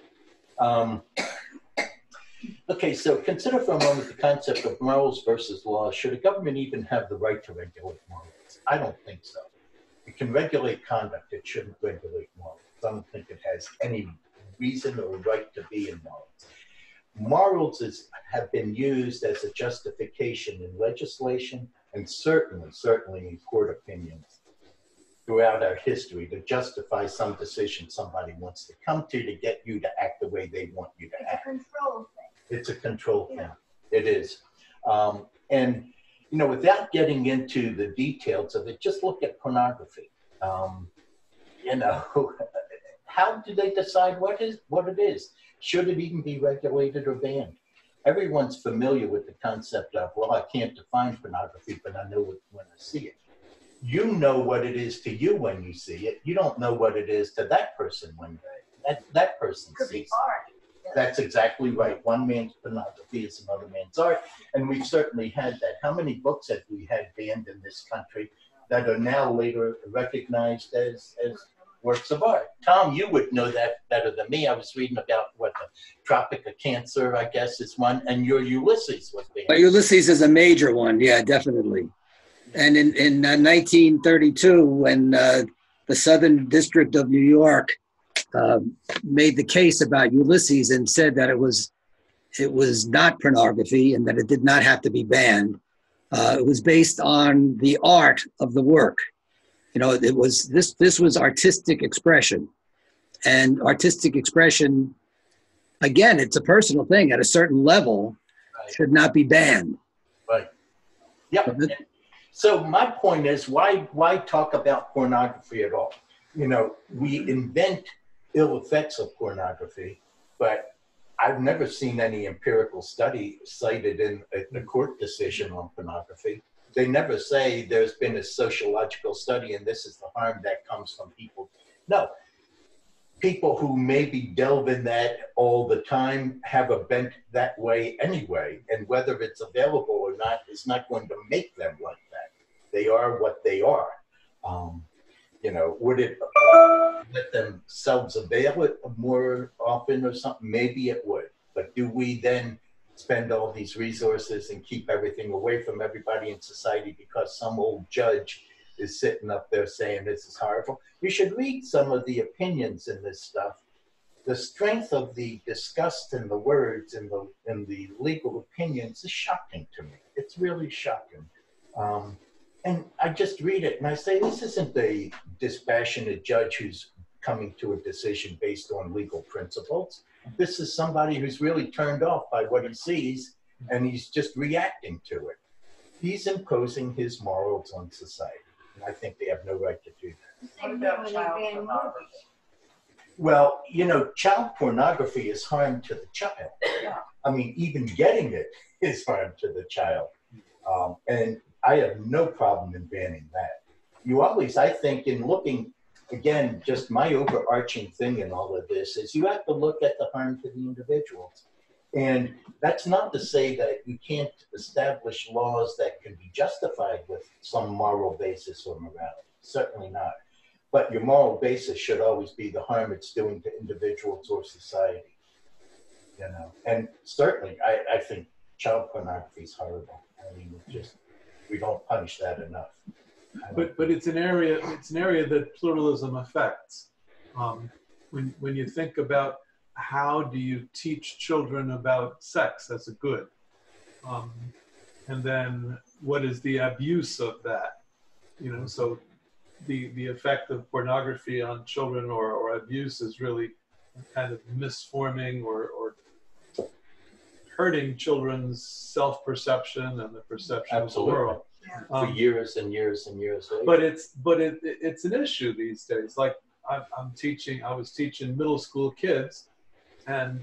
Speaker 1: Okay, so consider for a moment the concept of morals versus laws. Should a government even have the right to regulate morals? I don't think so. It can regulate conduct. It shouldn't regulate morals. I don't think it has any reason or right to be in morals. Morals have been used as a justification in legislation and certainly in court opinions throughout our history to justify some decision somebody wants to come to get you to act the way they want you to act.
Speaker 7: It's a control thing.
Speaker 1: It's a control thing. It is. And, you know, without getting into the details of it, just look at pornography. You know, how do they decide what it is? Should it even be regulated or banned? Everyone's familiar with the concept of, well, I can't define pornography, but I know it when I see it. You know what it is to you when you see it. You don't know what it is to that person when that person sees it.
Speaker 7: Art.
Speaker 1: That's exactly right. One man's pornography is another man's art. And we've certainly had that. How many books have we had banned in this country that are now later recognized as works of art. Tom, you would know that better than me. I was reading about what the Tropic of Cancer, I guess, is one, and your Ulysses was being.
Speaker 9: Well, Ulysses is a major one, yeah, definitely. And in 1932, when the Southern District of New York made the case about Ulysses and said that it was not pornography and that it did not have to be banned, it was based on the art of the work. You know, it was this was artistic expression, and artistic expression, again, it's a personal thing at a certain level, should not be banned.
Speaker 1: Right. Yep. So my point is, why talk about pornography at all? You know, we invent ill effects of pornography, but I've never seen any empirical study cited in a court decision on pornography. They never say there's been a sociological study and this is the harm that comes from people. No, people who maybe delve in that all the time have a bent that way anyway, and whether it's available or not is not going to make them like that. They are what they are. You know, would it let themselves avail it more often or something? Maybe it would. But do we then spend all these resources and keep everything away from everybody in society because some old judge is sitting up there saying this is horrible? You should read some of the opinions in this stuff. The strength of the disgust in the words and the legal opinions is shocking to me. It's really shocking. And I just read it and I say, this isn't a dispassionate judge who's coming to a decision based on legal principles. This is somebody who's really turned off by what he sees and he's just reacting to it. He's imposing his morals on society. And I think they have no right to do that.
Speaker 6: What about child pornography?
Speaker 1: Well, you know, child pornography is harm to the child.
Speaker 6: Yeah.
Speaker 1: I mean, even getting it is harm to the child. And I have no problem in banning that. You always, I think, in looking, again, just my overarching thing in all of this is you have to look at the harm to the individuals. And that's not to say that you can't establish laws that can be justified with some moral basis or morality. Certainly not. But your moral basis should always be the harm it's doing to individuals or society. You know, and certainly I think child pornography is horrible. I mean, we don't punish that enough.
Speaker 2: But it's an area that pluralism affects. When you think about how do you teach children about sex as a good, and then what is the abuse of that? You know, so the effect of pornography on children or abuse is really kind of misforming or hurting children's self-perception and the perception of the world.
Speaker 1: For years and years and years later.
Speaker 2: But it's an issue these days. Like I was teaching middle school kids, and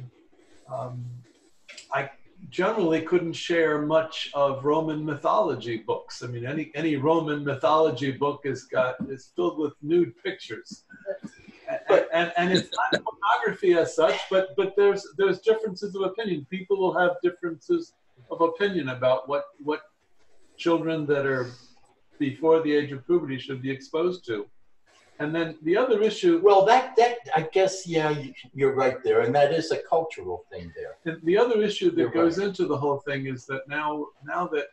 Speaker 2: I generally couldn't share much of Roman mythology books. I mean, any Roman mythology book is filled with nude pictures. And it's not pornography as such, but there's differences of opinion. People will have differences of opinion about what children that are before the age of puberty should be exposed to. And then the other issue.
Speaker 1: Well, that I guess, yeah, you're right there, and that is a cultural thing there.
Speaker 2: And the other issue that goes into the whole thing is that now that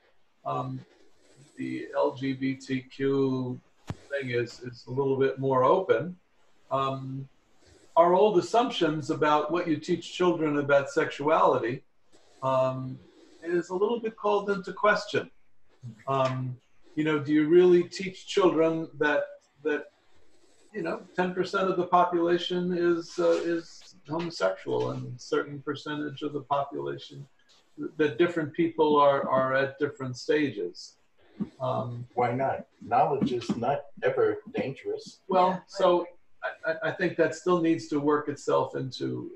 Speaker 2: the LGBTQ thing is a little bit more open. Our old assumptions about what you teach children about sexuality is a little bit called into question. You know, do you really teach children that 10% of the population is homosexual and a certain percentage of the population that different people are at different stages?
Speaker 1: Why not? Knowledge is not ever dangerous.
Speaker 2: Well, so I think that still needs to work itself into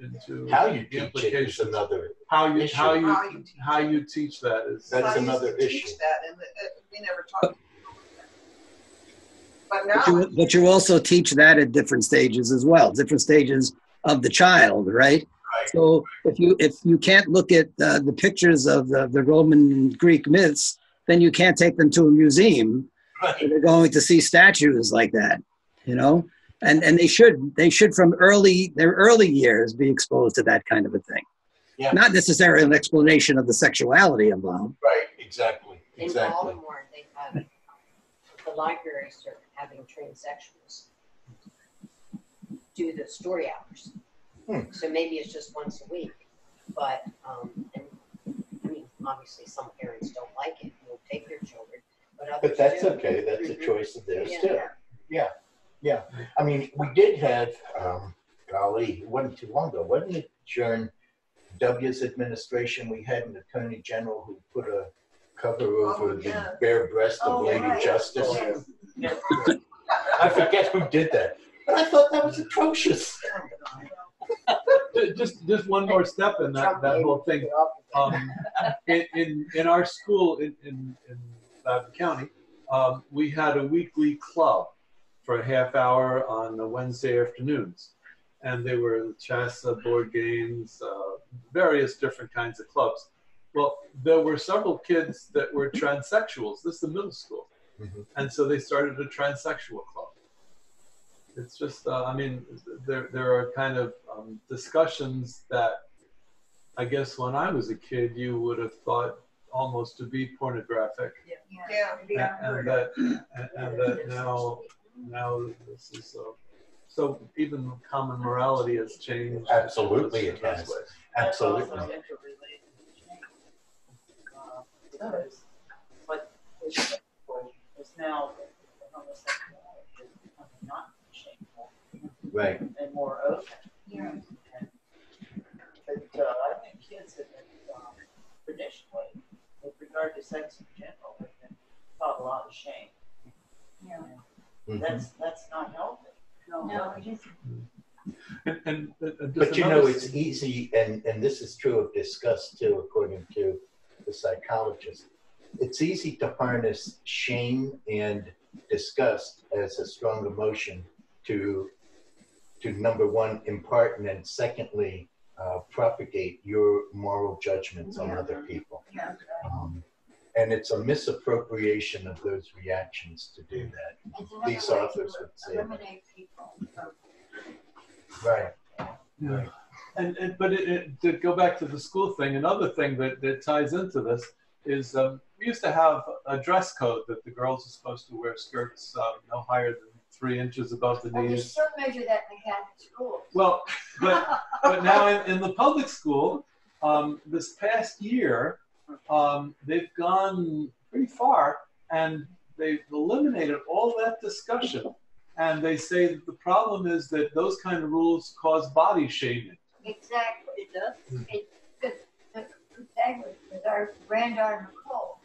Speaker 1: how you teach it is another issue.
Speaker 2: How you teach that is
Speaker 1: that's another issue.
Speaker 6: Teach that, and we never taught. But now,
Speaker 9: but you also teach that at different stages as well, different stages of the child, right?
Speaker 1: Right.
Speaker 9: So if you can't look at the pictures of the Roman and Greek myths, then you can't take them to a museum. Right. They're going to see statues like that, you know. And they should from their early years be exposed to that kind of a thing.
Speaker 1: Yeah.
Speaker 9: Not necessarily an explanation of the sexuality involved.
Speaker 1: Right, exactly.
Speaker 10: In Baltimore, they have, the libraries are having transsexuals do the story hours. So maybe it's just once a week, but, and I mean, obviously some parents don't like it, won't take their children, but others
Speaker 1: But that's
Speaker 10: do.
Speaker 1: okay, that's a choice of theirs too.
Speaker 10: Yeah.
Speaker 1: Yeah. I mean, we did have, golly, it wasn't too long ago, wasn't it during W's administration, we had an attorney general who put a cover over the bare breast of Lady Justice. I forget who did that, but I thought that was atrocious.
Speaker 2: Just one more step in that whole thing. In our school in Loudoun County, we had a weekly club for a half hour on the Wednesday afternoons. And they were chess, board games, various different kinds of clubs. Well, there were several kids that were transsexuals. This is the middle school. And so they started a transsexual club. It's just, I mean, there are kind of discussions that I guess when I was a kid, you would have thought almost to be pornographic. And that now this is, so even common morality has changed.
Speaker 1: Absolutely it has. Absolutely.
Speaker 5: But is now homosexuality is becoming not shameful.
Speaker 1: Right.
Speaker 5: And more open.
Speaker 7: Yeah.
Speaker 5: But I think kids have been traditionally, with regard to sex in general, have been taught a lot of shame.
Speaker 7: Yeah.
Speaker 5: That's not healthy.
Speaker 7: No, it isn't.
Speaker 1: But you know, it's easy, and this is true of disgust too, according to the psychologist. It's easy to harness shame and disgust as a strong emotion to number one, impart, and then secondly, propagate your moral judgments on other people.
Speaker 7: Yeah.
Speaker 1: And it's a misappropriation of those reactions to do that. These authors would say
Speaker 7: eliminate people.
Speaker 1: Right.
Speaker 2: Yeah. But to go back to the school thing, another thing that ties into this is we used to have a dress code that the girls are supposed to wear skirts no higher than 3 inches above the
Speaker 7: Well, we
Speaker 2: knees.
Speaker 7: still measure that in the Catholic schools.
Speaker 2: Well, but now in the public school, this past year, they've gone pretty far and they've eliminated all that discussion. And they say that the problem is that those kind of rules cause body shaming.
Speaker 7: Exactly.
Speaker 5: It does.
Speaker 7: With our granddaughter Nicole,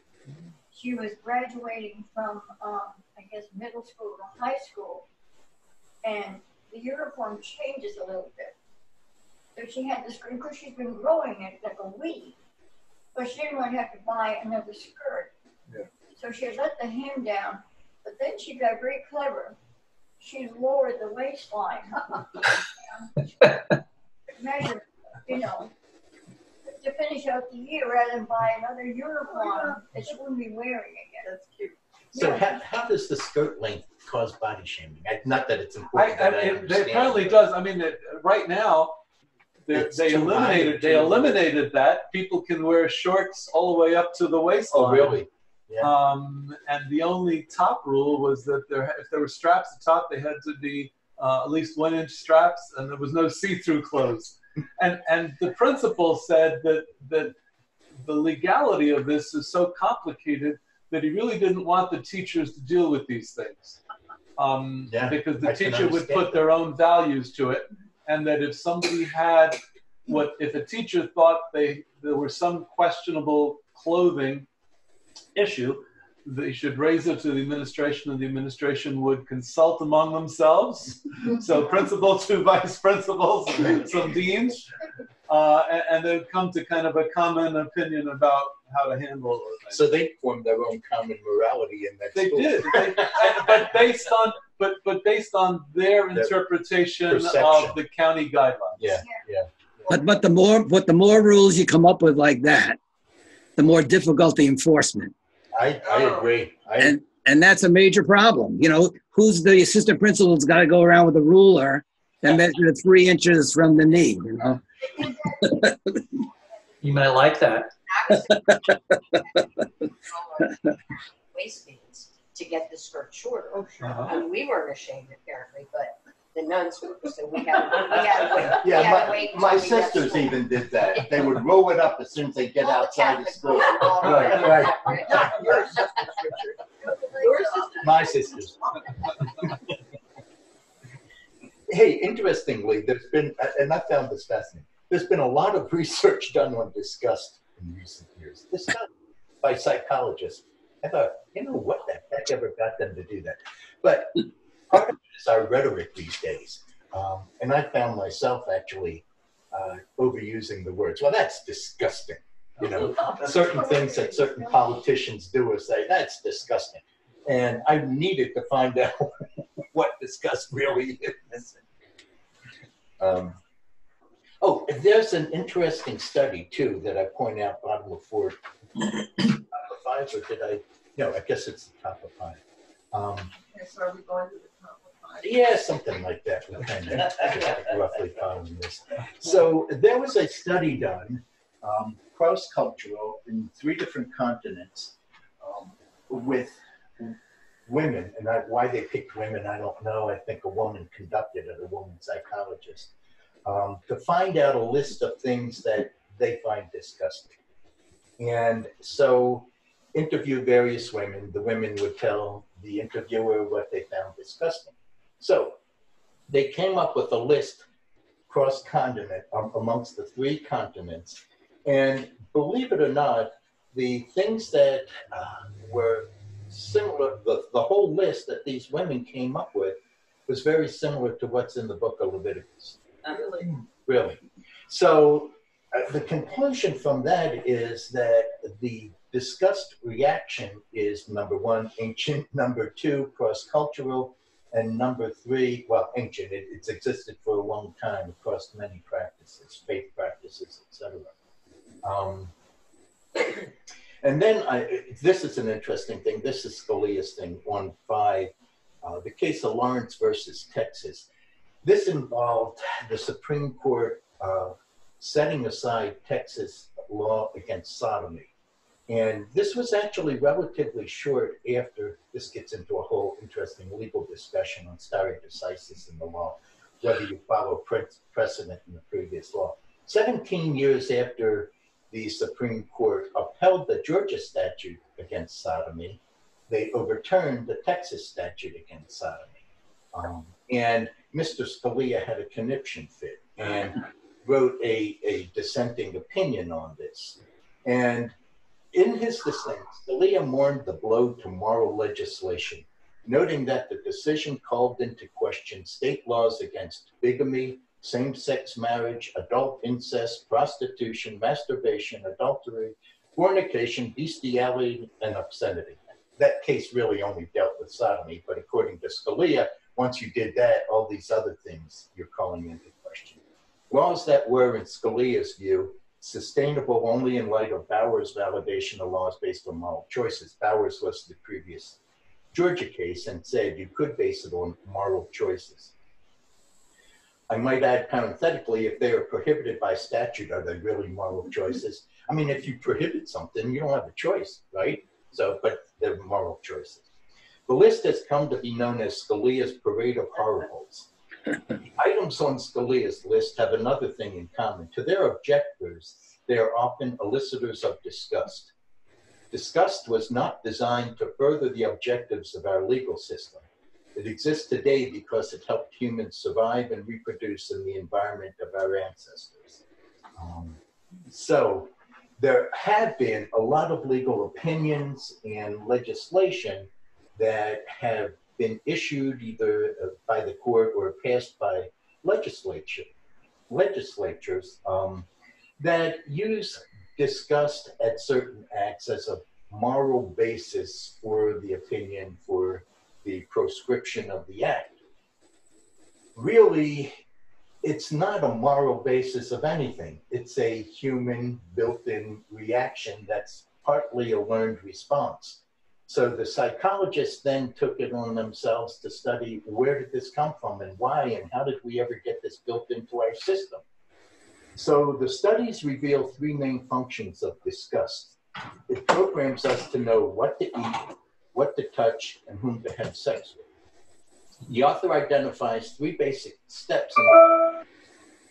Speaker 7: she was graduating from, I guess, middle school to high school, and the uniform changes a little bit. So she had this, because she's been growing it like a weed, but she didn't want to have to buy another skirt.
Speaker 3: Yeah.
Speaker 7: So she had let the hem down, but then she got very clever. She lowered the waistline. Measure, to finish out the year rather than buy another uniform that she wouldn't be wearing again.
Speaker 5: That's cute.
Speaker 1: So how does the skirt length cause body shaming? Not that it's important.
Speaker 2: It apparently does. I mean, right now, they eliminated that. People can wear shorts all the way up to the waistline.
Speaker 1: Oh, really? Yeah.
Speaker 2: And the only top rule was that if there were straps at the top, they had to be at least 1 inch straps, and there was no see-through clothes. And the principal said that the legality of this is so complicated that he really didn't want the teachers to deal with these things. Because the teacher would put their own values to it, and that if somebody had if a teacher thought there were some questionable clothing issue, they should raise it to the administration, and the administration would consult among themselves. So principal to vice principals, some deans, and they'd come to kind of a common opinion about how to handle it.
Speaker 1: So they formed their own common morality in that
Speaker 2: They
Speaker 1: school.
Speaker 2: did, but based on their interpretation
Speaker 1: perception
Speaker 2: of the county guidelines.
Speaker 1: Yeah.
Speaker 9: But the more rules you come up with like that, the more difficult the enforcement.
Speaker 1: I agree.
Speaker 9: And And that's a major problem. You know, who's the assistant principal's got to go around with a ruler and measure 3 inches from the knee, you know?
Speaker 11: You might like that.
Speaker 10: Waistbands to get the skirt shorter.
Speaker 5: Oh, sure.
Speaker 11: Uh-huh.
Speaker 10: I mean, we weren't ashamed apparently, but the nuns were, so we had to wait.
Speaker 1: Yeah,
Speaker 10: wait
Speaker 1: my
Speaker 10: until we got
Speaker 1: sisters
Speaker 10: school.
Speaker 1: even did that. They would roll it up as soon as they get
Speaker 10: All the
Speaker 1: outside of
Speaker 10: Catholic
Speaker 1: school.
Speaker 10: girls all
Speaker 1: Right,
Speaker 10: right.
Speaker 5: Not your sisters, Richard. Your sisters.
Speaker 1: My sisters. Hey, interestingly, there's been, and I found this fascinating, there's been a lot of research done on disgust in recent years. Disgust by psychologists. I thought, you know, what the heck ever got them to do that? But part of it is our rhetoric these days. And I found myself actually overusing the words, well, that's disgusting. You know, certain things that certain politicians do or say, that's disgusting. And I needed to find out what disgust really is. Oh, there's an interesting study too that I point out, bottom of 4, top of 5, or did I? No, I guess it's the top of 5.
Speaker 6: Okay, so are we going to the top of 5?
Speaker 1: Yeah, something like that. We're kind of roughly following this. So there was a study done, cross-cultural in 3 different continents, with women, and why they picked women, I don't know. I think a woman conducted it, a woman psychologist, to find out a list of things that they find disgusting. And so interview various women. The women would tell the interviewer what they found disgusting. So they came up with a list cross-continent amongst the 3 continents. And believe it or not, the things that were similar, the whole list that these women came up with was very similar to what's in the book of Leviticus.
Speaker 5: Really?
Speaker 1: Really. So the conclusion from that is that the disgust reaction is number 1, ancient, number 2, cross-cultural, and number 3, well, ancient. It's existed for a long time across many practices, faith practices, etc. And then this is an interesting thing. This is Scalia's thing on 5, the case of Lawrence versus Texas. This involved the Supreme Court setting aside Texas law against sodomy. And this was actually relatively short after, this gets into a whole interesting legal discussion on stare decisis in the law, whether you follow precedent in the previous law. 17 years after the Supreme Court upheld the Georgia statute against sodomy, they overturned the Texas statute against sodomy. And Mr. Scalia had a conniption fit and wrote a dissenting opinion on this. And in his dissent, Scalia mourned the blow to moral legislation, noting that the decision called into question state laws against bigamy, same-sex marriage, adult incest, prostitution, masturbation, adultery, fornication, bestiality, and obscenity. That case really only dealt with sodomy, but according to Scalia, once you did that, all these other things you're calling into question. Laws that were, in Scalia's view, sustainable only in light of Bauer's validation of laws based on moral choices. Bauer's was the previous Georgia case and said you could base it on moral choices. I might add parenthetically, if they are prohibited by statute, are they really moral choices? I mean, if you prohibit something, you don't have a choice, right? So, but they're moral choices. The list has come to be known as Scalia's Parade of Horribles. The items on Scalia's list have another thing in common. To their objectors, they are often elicitors of disgust. Disgust was not designed to further the objectives of our legal system. It exists today because it helped humans survive and reproduce in the environment of our ancestors. So there have been a lot of legal opinions and legislation that have been issued either by the court or passed by legislatures that use disgust at certain acts as a moral basis for the opinion for the proscription of the act. Really, it's not a moral basis of anything. It's a human built-in reaction that's partly a learned response So the psychologists then took it on themselves to study where did this come from and why and how did we ever get this built into our system. So the studies reveal three main functions of disgust. It programs us to know what to eat, what to touch, and whom to have sex with. The author identifies three basic steps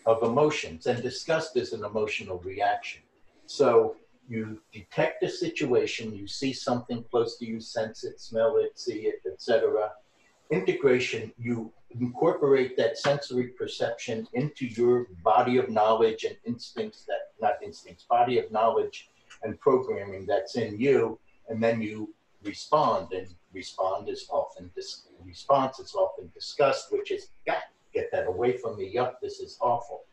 Speaker 1: of emotions, and disgust is an emotional reaction. So you detect a situation, you see something close to you, sense it, smell it, see it, etc. Integration, you incorporate that sensory perception into your body of knowledge and instincts body of knowledge and programming that's in you, and then you respond, and response is often disgust, which is, get that away from me, yuck, this is awful.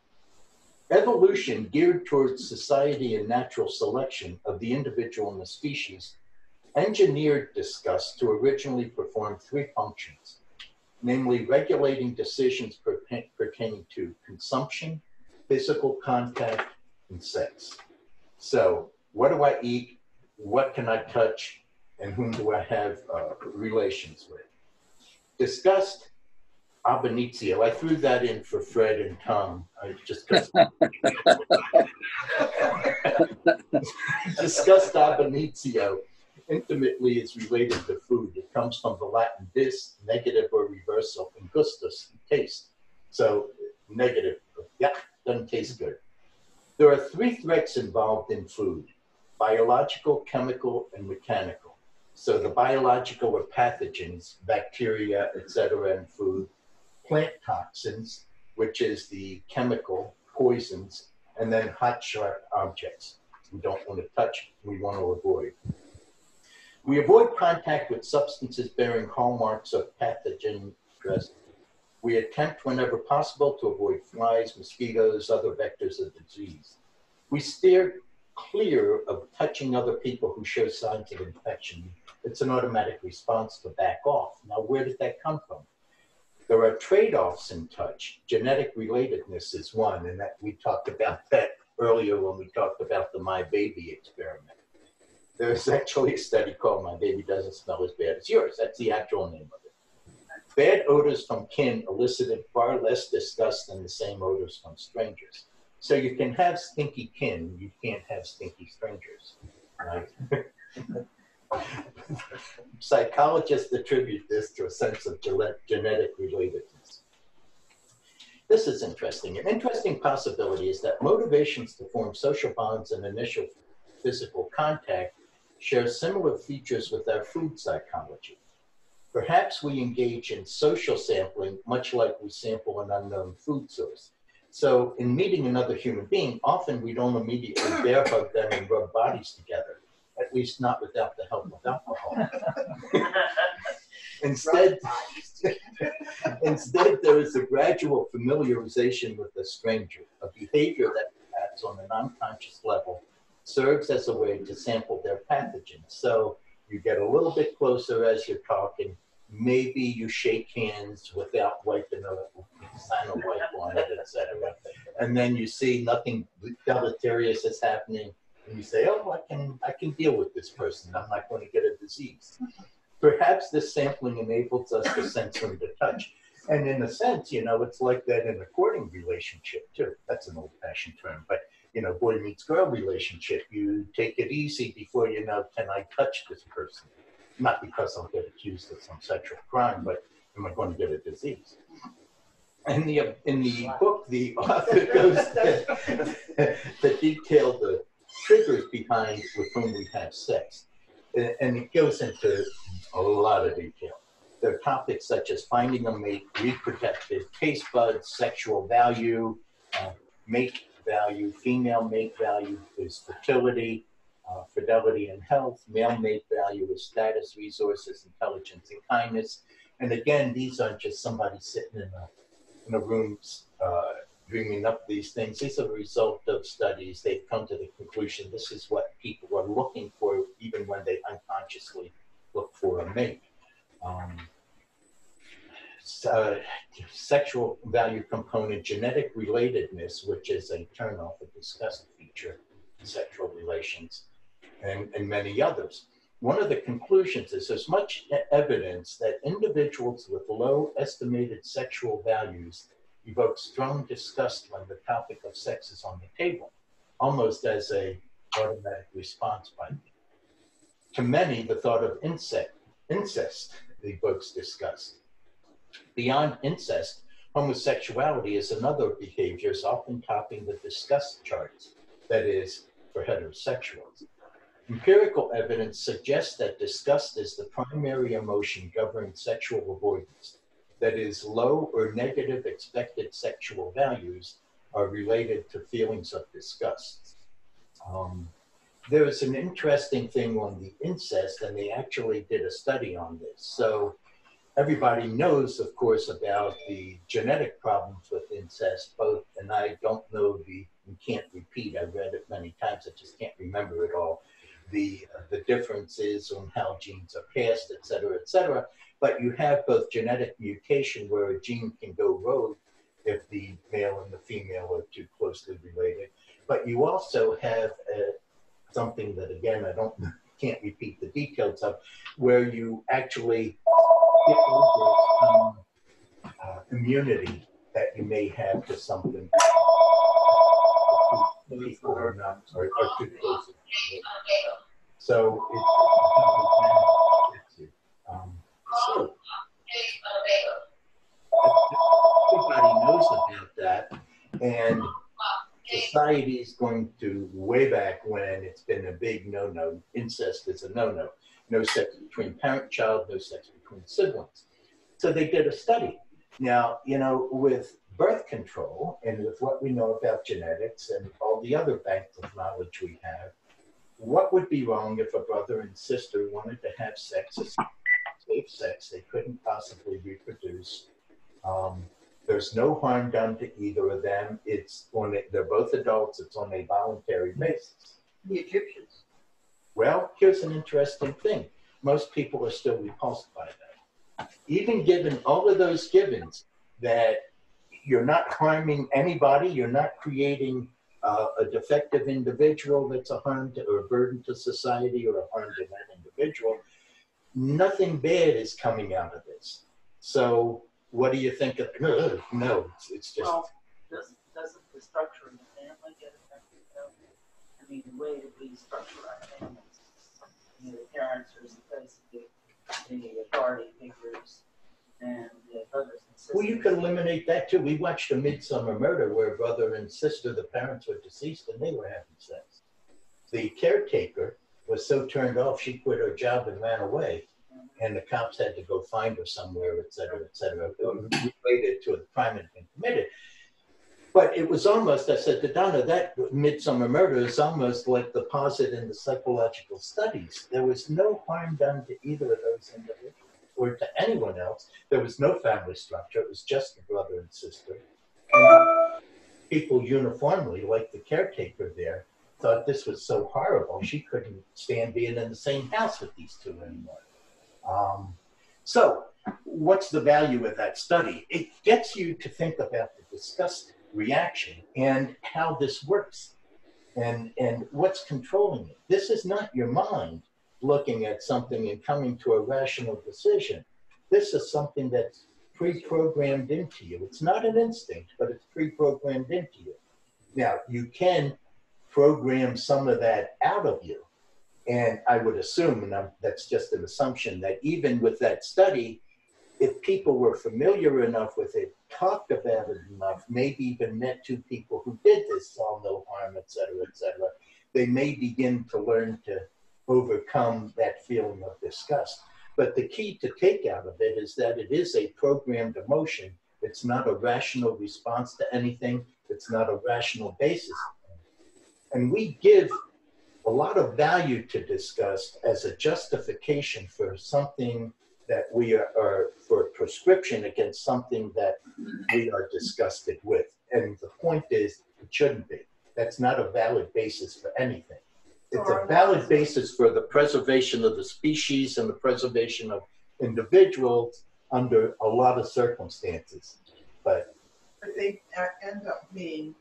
Speaker 1: Evolution geared towards society and natural selection of the individual and the species engineered disgust to originally perform three functions, namely regulating decisions pertaining to consumption, physical contact, and sex. So what do I eat? What can I touch? And whom do I have relations with? Disgust, ab initio. I threw that in for Fred and Tom, just because. Disgust ab initio intimately is related to food. It comes from the Latin dis, negative or reversal, and gustus, taste. So negative, doesn't taste good. There are three threats involved in food: biological, chemical, and mechanical. So the biological are pathogens, bacteria, etc. in food, plant toxins, which is the chemical poisons, and then hot, sharp objects we don't want to touch, we want to avoid. We avoid contact with substances bearing hallmarks of pathogen presence. We attempt whenever possible to avoid flies, mosquitoes, other vectors of disease. We steer clear of touching other people who show signs of infection. It's an automatic response to back off. Now, where did that come from? There are trade-offs in touch. Genetic relatedness is one, and that we talked about that earlier when we talked about the My Baby experiment. There's actually a study called My Baby Doesn't Smell as Bad as Yours. That's the actual name of it. Bad odors from kin elicited far less disgust than the same odors from strangers. So you can have stinky kin, you can't have stinky strangers, right? Psychologists attribute this to a sense of genetic relatedness. This is interesting. An interesting possibility is that motivations to form social bonds and initial physical contact share similar features with our food psychology. Perhaps we engage in social sampling, much like we sample an unknown food source. So in meeting another human being, often we don't immediately bear hug them and rub bodies together, at least not without the help of alcohol. Instead, there is a gradual familiarization with a stranger, a behavior that perhaps on an unconscious level serves as a way to sample their pathogens. So you get a little bit closer as you're talking. Maybe you shake hands without wiping a sign of wipe on it, etc. And then you see nothing deleterious is happening, and you say, "Oh, I can deal with this person. I'm not going to get a disease." Perhaps this sampling enables us to sense whom to touch. And in a sense, it's like that in a courting relationship too. That's an old-fashioned term, but boy meets girl relationship. You take it easy before you know, can I touch this person? Not because I'll get accused of some sexual crime, but am I going to get a disease? And in the book, the author goes to detail the triggers behind with whom we have sex. And it goes into a lot of detail. There are topics such as finding a mate, reproductive taste buds, sexual value, mate value, female mate value is fertility, fidelity and health, male mate value is status, resources, intelligence, and kindness. And again, these aren't just somebody sitting in a room dreaming up these things. These are a result of studies. They've come to the conclusion this is what people are looking for, even when they unconsciously look for a mate. Sexual value component, genetic relatedness, which is a turn-off, a disgust feature in sexual relations, and many others. one of the conclusions is there's much evidence that individuals with low estimated sexual values evoke strong disgust when the topic of sex is on the table, almost as a automatic response by them. To many, the thought of incest evokes disgust. Beyond incest, homosexuality is another of behaviors often topping the disgust charts, that is, for heterosexuals. Empirical evidence suggests that disgust is the primary emotion governing sexual avoidance. That is, low or negative expected sexual values are related to feelings of disgust. There is an interesting thing on the incest, and they actually did a study on this. So everybody knows, of course, about the genetic problems with incest, and I don't know you can't repeat, I've read it many times, I just can't remember it all. The differences on how genes are passed, et cetera, but you have both genetic mutation where a gene can go rogue if the male and the female are too closely related, but you also have something that, again, can't repeat the details of, where you actually get over immunity that you may have to something. People are not are too close. So so everybody knows about that, and society is going to way back when it's been a big no-no. Incest is a no-no. No sex between parent-child, no sex between siblings. So they did a study. Now, with birth control and with what we know about genetics and all the other banks of knowledge we have, what would be wrong if a brother and sister wanted to have sex, safe sex? They couldn't possibly reproduce. There's no harm done to either of them. They're both adults. It's on a voluntary basis.
Speaker 5: The Egyptians.
Speaker 1: Well, here's an interesting thing. Most people are still repulsed by that. Even given all of those givens, that you're not harming anybody, you're not creating a defective individual that's a harm or a burden to society or a harm to that individual, nothing bad is coming out of this. So what do you think of, no, it's just.
Speaker 11: Well, doesn't the structure of the family get affected though? I mean, the way that we structure our families, the parents are supposed to be the authority figures and the brothers and sisters.
Speaker 1: Well, you can eliminate that too. We watched a Midsummer Murder where brother and sister, the parents were deceased and they were having sex. The caretaker was so turned off, she quit her job and ran away. And the cops had to go find her somewhere, et cetera, related to the crime had been committed. But it was almost, I said to Donna, that Midsummer Murder is almost like the posit in the psychological studies. There was no harm done to either of those individuals or to anyone else. There was no family structure. It was just the brother and sister. And people uniformly, like the caretaker there, thought this was so horrible. She couldn't stand being in the same house with these two anymore. So what's the value of that study? It gets you to think about the disgust reaction and how this works and what's controlling it. This is not your mind looking at something and coming to a rational decision. This is something that's pre-programmed into you. It's not an instinct, but it's pre-programmed into you. Now, you can program some of that out of you. And I would assume, and that's just an assumption, that even with that study, if people were familiar enough with it, talked about it enough, maybe even met two people who did this, saw no harm, et cetera, they may begin to learn to overcome that feeling of disgust. But the key to take out of it is that it is a programmed emotion. It's not a rational response to anything. It's not a rational basis. And we give a lot of value to disgust as a justification for something that we are for a prescription against something that we are disgusted with. And the point is, it shouldn't be. That's not a valid basis for anything. It's a valid basis for the preservation of the species and the preservation of individuals under a lot of circumstances. But
Speaker 6: they end up being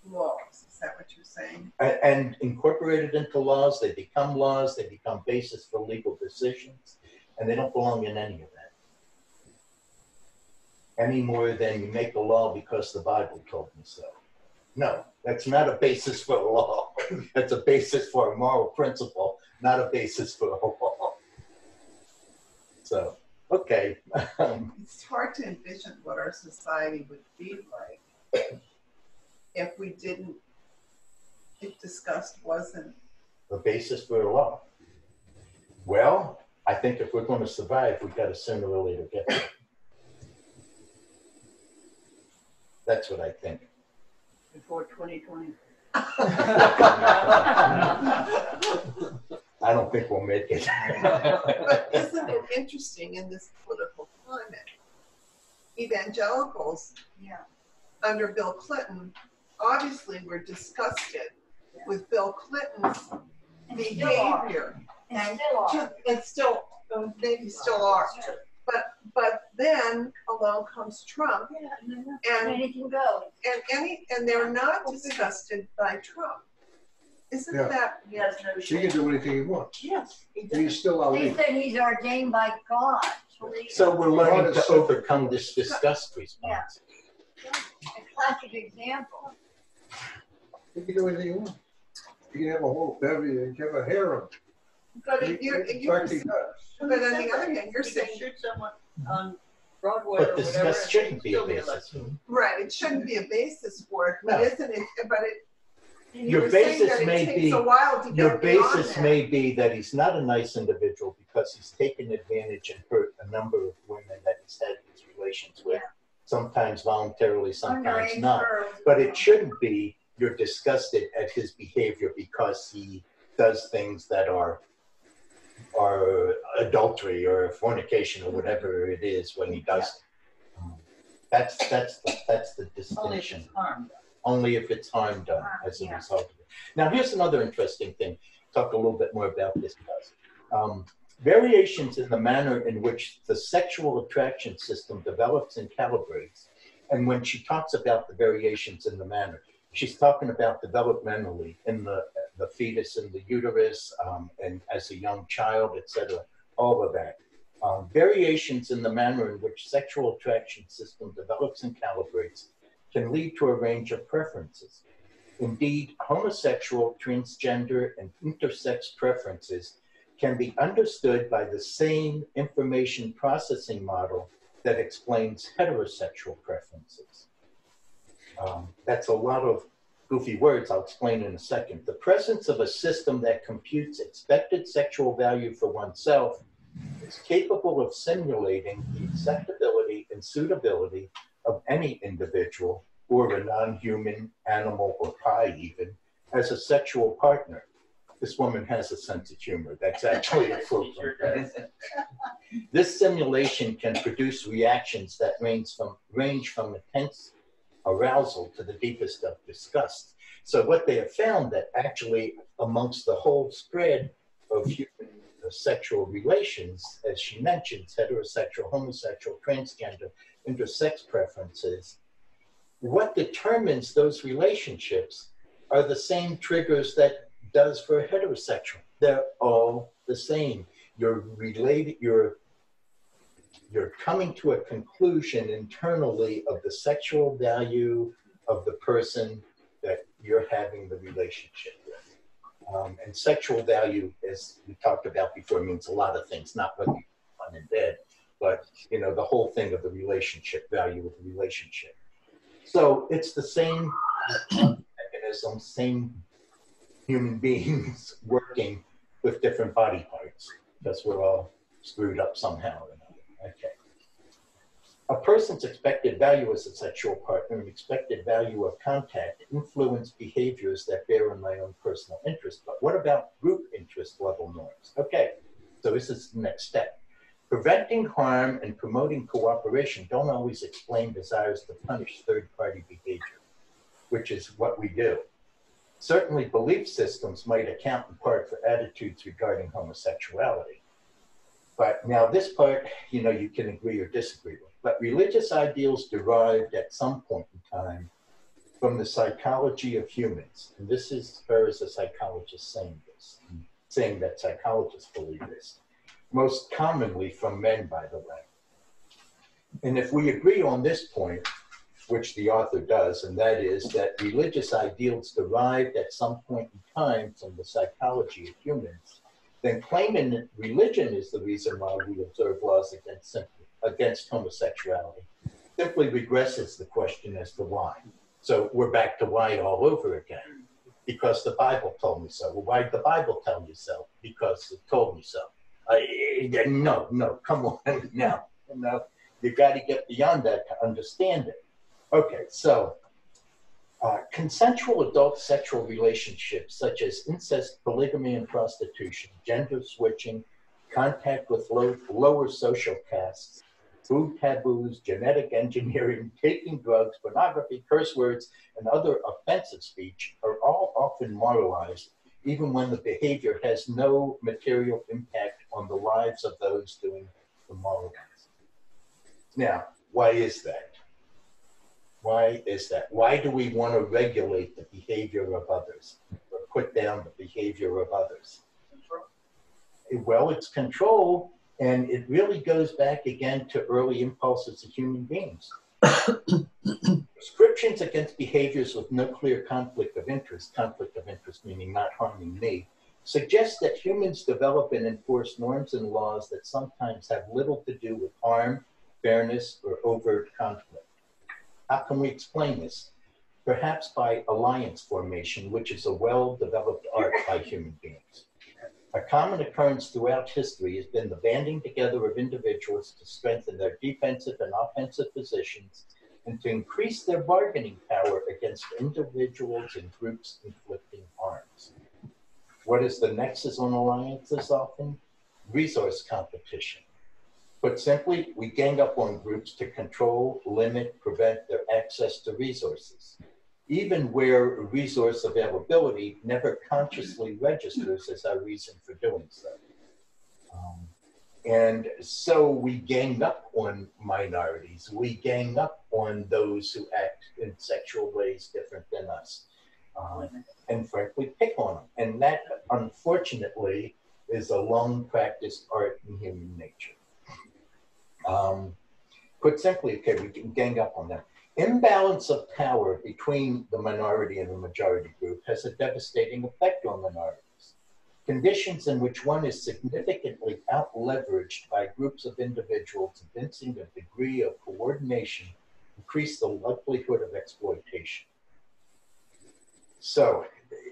Speaker 6: laws. Is that what you're saying?
Speaker 1: And incorporated into laws, they become basis for legal decisions, and they don't belong in any of that. Any more than you make a law because the Bible told me so. No, that's not a basis for a law. That's a basis for a moral principle, not a basis for a law. So, okay.
Speaker 6: It's hard to envision what our society would be like if we didn't, if disgust wasn't
Speaker 1: The basis for a law. Well, I think if we're going to survive, we've got to sooner or later get there. That's what I think.
Speaker 5: Before 2020.
Speaker 1: I don't think we'll make it.
Speaker 6: But isn't it interesting in this political climate? Evangelicals under Bill Clinton obviously were disgusted with Bill Clinton's behavior.
Speaker 7: And still are.
Speaker 6: And still, maybe still are. But then along comes Trump, and
Speaker 7: Anything goes.
Speaker 6: and they're not disgusted by Trump. Isn't that?
Speaker 5: He has no
Speaker 3: He
Speaker 5: shame.
Speaker 3: can do anything he wants.
Speaker 6: Yes, he does.
Speaker 3: He's still our
Speaker 7: They
Speaker 3: leader.
Speaker 7: said he's ordained by God.
Speaker 1: So we're learning to overcome this disgust response.
Speaker 7: A classic example.
Speaker 3: He can do anything he wants. He can have a whole bevy and have a harem.
Speaker 6: But
Speaker 3: In
Speaker 6: you're
Speaker 3: fact, he does.
Speaker 6: but on the other hand, you're
Speaker 5: You
Speaker 6: saying
Speaker 5: can shoot someone on Broadway
Speaker 1: But
Speaker 5: or whatever.
Speaker 1: disgust
Speaker 5: and
Speaker 1: shouldn't be a
Speaker 5: still
Speaker 1: basis.
Speaker 5: elected.
Speaker 6: right. It shouldn't be a basis for it, but
Speaker 1: No.
Speaker 6: isn't it? But it. You
Speaker 1: Your
Speaker 6: were saying
Speaker 1: basis
Speaker 6: that it
Speaker 1: may
Speaker 6: takes
Speaker 1: be-
Speaker 6: a while to get
Speaker 1: Your
Speaker 6: beyond
Speaker 1: basis
Speaker 6: that.
Speaker 1: may be that he's not a nice individual because he's taken advantage and hurt a number of women that he's had these relations with, sometimes voluntarily, sometimes
Speaker 7: Underage
Speaker 1: not.
Speaker 7: girls.
Speaker 1: But it shouldn't be you're disgusted at his behavior because he does things that are adultery or fornication or whatever it is when he does it. That's the
Speaker 5: Only if
Speaker 1: distinction.
Speaker 5: it's harm.
Speaker 1: Only if it's harm done as a result of it. Now, here's another interesting thing. Talk a little bit more about this, guys. Variations in the manner in which the sexual attraction system develops and calibrates. And when she talks about the variations in the manner, she's talking about developmentally in the fetus in the uterus and as a young child, etc. All of that. Variations in the manner in which sexual attraction system develops and calibrates can lead to a range of preferences. Indeed, homosexual, transgender, and intersex preferences can be understood by the same information processing model that explains heterosexual preferences. That's a lot of goofy words I'll explain in a second. The presence of a system that computes expected sexual value for oneself is capable of simulating the acceptability and suitability of any individual or a non-human animal or pie even as a sexual partner. This woman has a sense of humor. That's actually a fluke. This simulation can produce reactions that range from intense arousal to the deepest of disgust. So what they have found that actually amongst the whole spread of human sexual relations, as she mentions, heterosexual, homosexual, transgender, intersex preferences, what determines those relationships are the same triggers that does for heterosexual. They're all the same. You're related, you're coming to a conclusion internally of the sexual value of the person that you're having the relationship with. And sexual value, as we talked about before, means a lot of things, not whether you're fun in bed, but the whole thing of the relationship, value of the relationship. So it's the same mechanism, same human beings working with different body parts, because we're all screwed up somehow or another. Okay. A person's expected value as a sexual partner and expected value of contact influence behaviors that bear on my own personal interest. But what about group interest level norms? Okay, so this is the next step. Preventing harm and promoting cooperation don't always explain desires to punish third-party behavior, which is what we do. Certainly belief systems might account in part for attitudes regarding homosexuality. But now this part, you can agree or disagree with. But religious ideals derived at some point in time from the psychology of humans, and this is her as a psychologist saying this, saying that psychologists believe this, most commonly from men, by the way. And if we agree on this point, which the author does, and that is that religious ideals derived at some point in time from the psychology of humans, then claiming that religion is the reason why we observe laws against homosexuality simply regresses the question as to why. So we're back to why all over again. Because the Bible told me so. Well, why did the Bible tell you so? Because it told me so. No, come on now. No, you got to get beyond that to understand it. Okay, so consensual adult sexual relationships such as incest, polygamy, and prostitution, gender switching, contact with lower social castes, food taboos, genetic engineering, taking drugs, pornography, curse words, and other offensive speech are all often moralized, even when the behavior has no material impact on the lives of those doing the moralizing. Now, why is that? Why is that? Why do we want to regulate the behavior of others or put down the behavior of others? Well, it's control. And it really goes back again to early impulses of human beings. Prescriptions against behaviors with no clear conflict of interest meaning not harming me, suggest that humans develop and enforce norms and laws that sometimes have little to do with harm, fairness, or overt conflict. How can we explain this? Perhaps by alliance formation, which is a well-developed art by human beings. A common occurrence throughout history has been the banding together of individuals to strengthen their defensive and offensive positions and to increase their bargaining power against individuals and groups inflicting harms. What is the nexus on alliances often? Resource competition. Put simply, we gang up on groups to control, limit, prevent their access to resources, even where resource availability never consciously registers as our reason for doing so. And so we gang up on minorities. We gang up on those who act in sexual ways different than us. And frankly, pick on them. And that, unfortunately, is a long practiced art in human nature. Put simply, okay, we can gang up on them. Imbalance of power between the minority and the majority group has a devastating effect on minorities. Conditions in which one is significantly out-leveraged by groups of individuals evincing a degree of coordination increase the likelihood of exploitation. So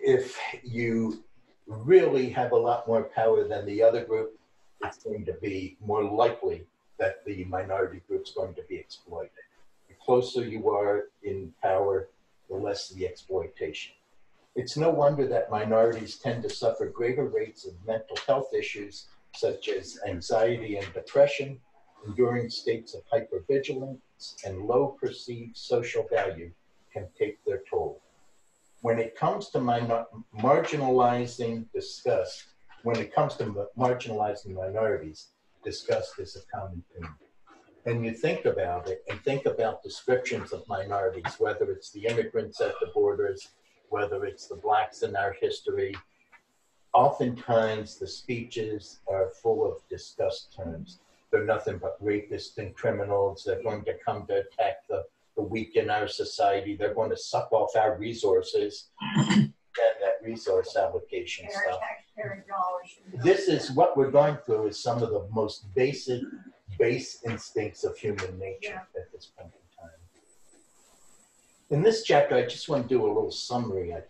Speaker 1: if you really have a lot more power than the other group, it's going to be more likely that the minority group's going to be exploited. The closer you are in power, the less the exploitation. It's no wonder that minorities tend to suffer greater rates of mental health issues such as anxiety and depression, enduring states of hypervigilance, and low perceived social value can take their toll. When it comes to marginalizing minorities, disgust is a common theme. And you think about it and think about descriptions of minorities, whether it's the immigrants at the borders, whether it's the blacks in our history, oftentimes the speeches are full of disgust terms. They're nothing but rapists and criminals. They're going to come to attack the weak in our society. They're going to suck off our resources and that resource allocation stuff. This is what we're going through is some of the most base instincts of human nature at this point in time. In this chapter, I just want to do a little summary, I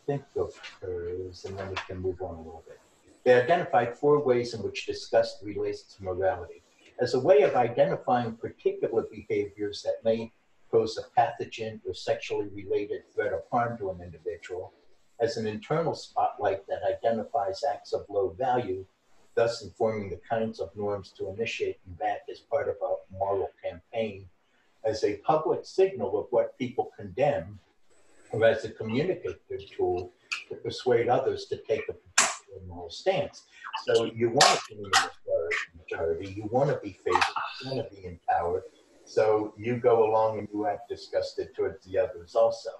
Speaker 1: think, of hers, and then we can move on a little bit. They identified 4 ways in which disgust relates to morality. As a way of identifying particular behaviors that may pose a pathogen or sexually related threat of harm to an individual, as an internal spotlight that identifies acts of low value, thus informing the kinds of norms to initiate and back as part of a moral campaign, as a public signal of what people condemn, or as a communicative tool to persuade others to take a particular moral stance. So you want to be in the majority, you want to be favored, you want to be empowered, so you go along and you act disgusted towards the others also.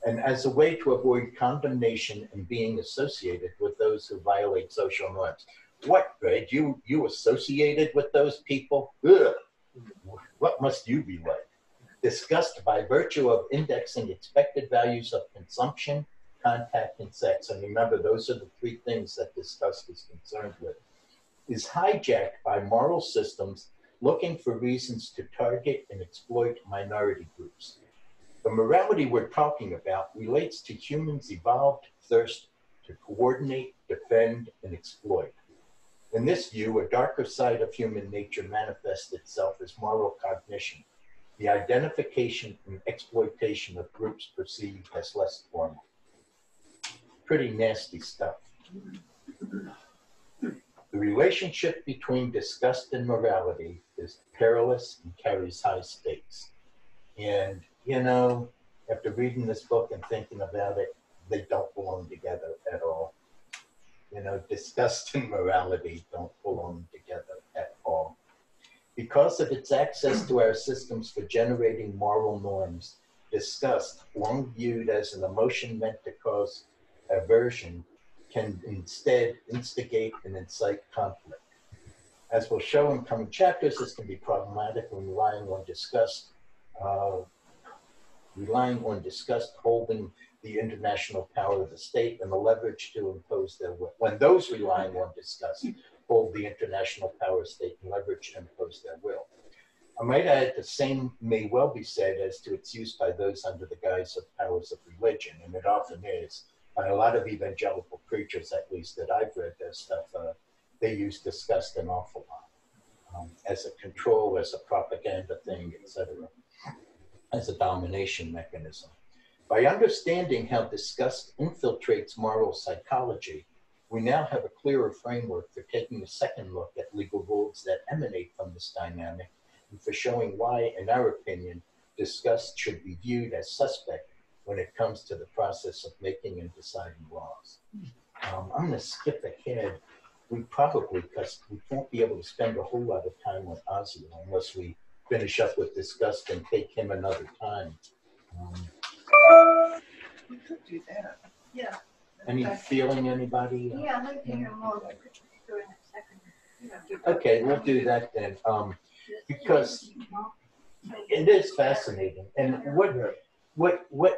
Speaker 1: and as a way to avoid condemnation and being associated with those who violate social norms. What, Greg? You associated with those people? Ugh. What must you be like? Disgust by virtue of indexing expected values of consumption, contact, and sex. And remember, those are the three things that disgust is concerned with. Is hijacked by moral systems looking for reasons to target and exploit minority groups. The morality we're talking about relates to humans' evolved thirst to coordinate, defend, and exploit. In this view, a darker side of human nature manifests itself as moral cognition, the identification and exploitation of groups perceived as less formal. Pretty nasty stuff. The relationship between disgust and morality is perilous and carries high stakes. And, you know, after reading this book and thinking about it, they don't belong together at all. You know, disgust and morality don't belong together at all. Because of its access to our systems for generating moral norms, disgust, long viewed as an emotion meant to cause aversion, can instead instigate and incite conflict. As we'll show in coming chapters, this can be problematic when relying on disgust holding the international power of the state and the leverage to impose their will. When those relying on disgust hold the international power of state and leverage to impose their will. I might add the same may well be said as to its use by those under the guise of powers of religion, and it often is. By a lot of evangelical preachers, at least that I've read their stuff, they use disgust an awful lot as a control, as a propaganda thing, etc., as a domination mechanism. By understanding how disgust infiltrates moral psychology, we now have a clearer framework for taking a second look at legal rules that emanate from this dynamic and for showing why, in our opinion, disgust should be viewed as suspect when it comes to the process of making and deciding laws. I'm going to skip ahead. We probably, because we won't be able to spend a whole lot of time with Ozzy unless we finish up with disgust and take him another time.
Speaker 6: We could do that. Yeah.
Speaker 1: Any feeling, anybody?
Speaker 7: Yeah, I'd like to hear more during that second.
Speaker 1: Okay, we'll do that then. Because it is fascinating. And what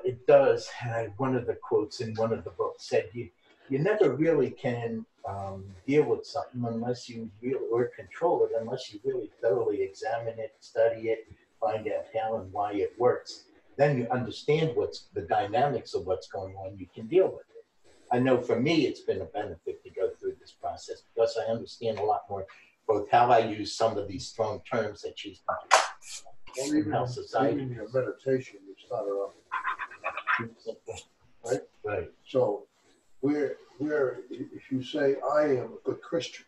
Speaker 1: it does, one of the quotes in one of the books said, you never really can deal with something unless you really, or control it, unless you really thoroughly examine it, study it, find out how and why it works. Then you understand what's the dynamics of what's going on, you can deal with it. I know for me, it's been a benefit to go through this process because I understand a lot more both how I use some of these strong terms that she's
Speaker 3: Well, even
Speaker 1: how society.
Speaker 3: in your meditation, you start off, right?
Speaker 1: Right.
Speaker 3: So, where if you say, I am a good Christian,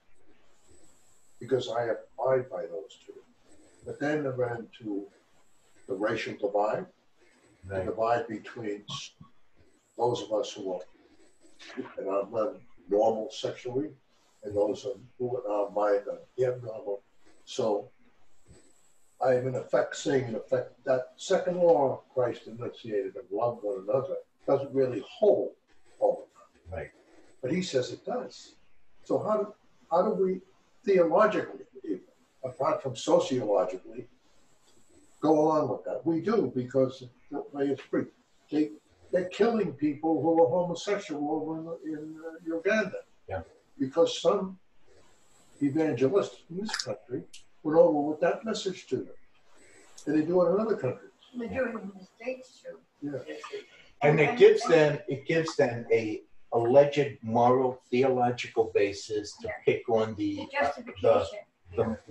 Speaker 3: because I abide by those two, but then I ran to the racial divide,
Speaker 1: Right.
Speaker 3: the divide between those of us who are not normal sexually, and those who in our mind are abnormal. So I am in effect saying, that second law of Christ enunciated of love one another doesn't really hold all the time.
Speaker 1: Right.
Speaker 3: But he says it does. So how do we theologically, even, apart from sociologically, go along with that? We do, because the way it's free. They're killing people who are homosexual over in Uganda.
Speaker 1: Yeah. Because
Speaker 3: some evangelists in this country went over with that message to them. And they do it in other countries.
Speaker 7: They do it in the States too.
Speaker 3: Yeah.
Speaker 1: And it gives them a alleged moral theological basis to pick on the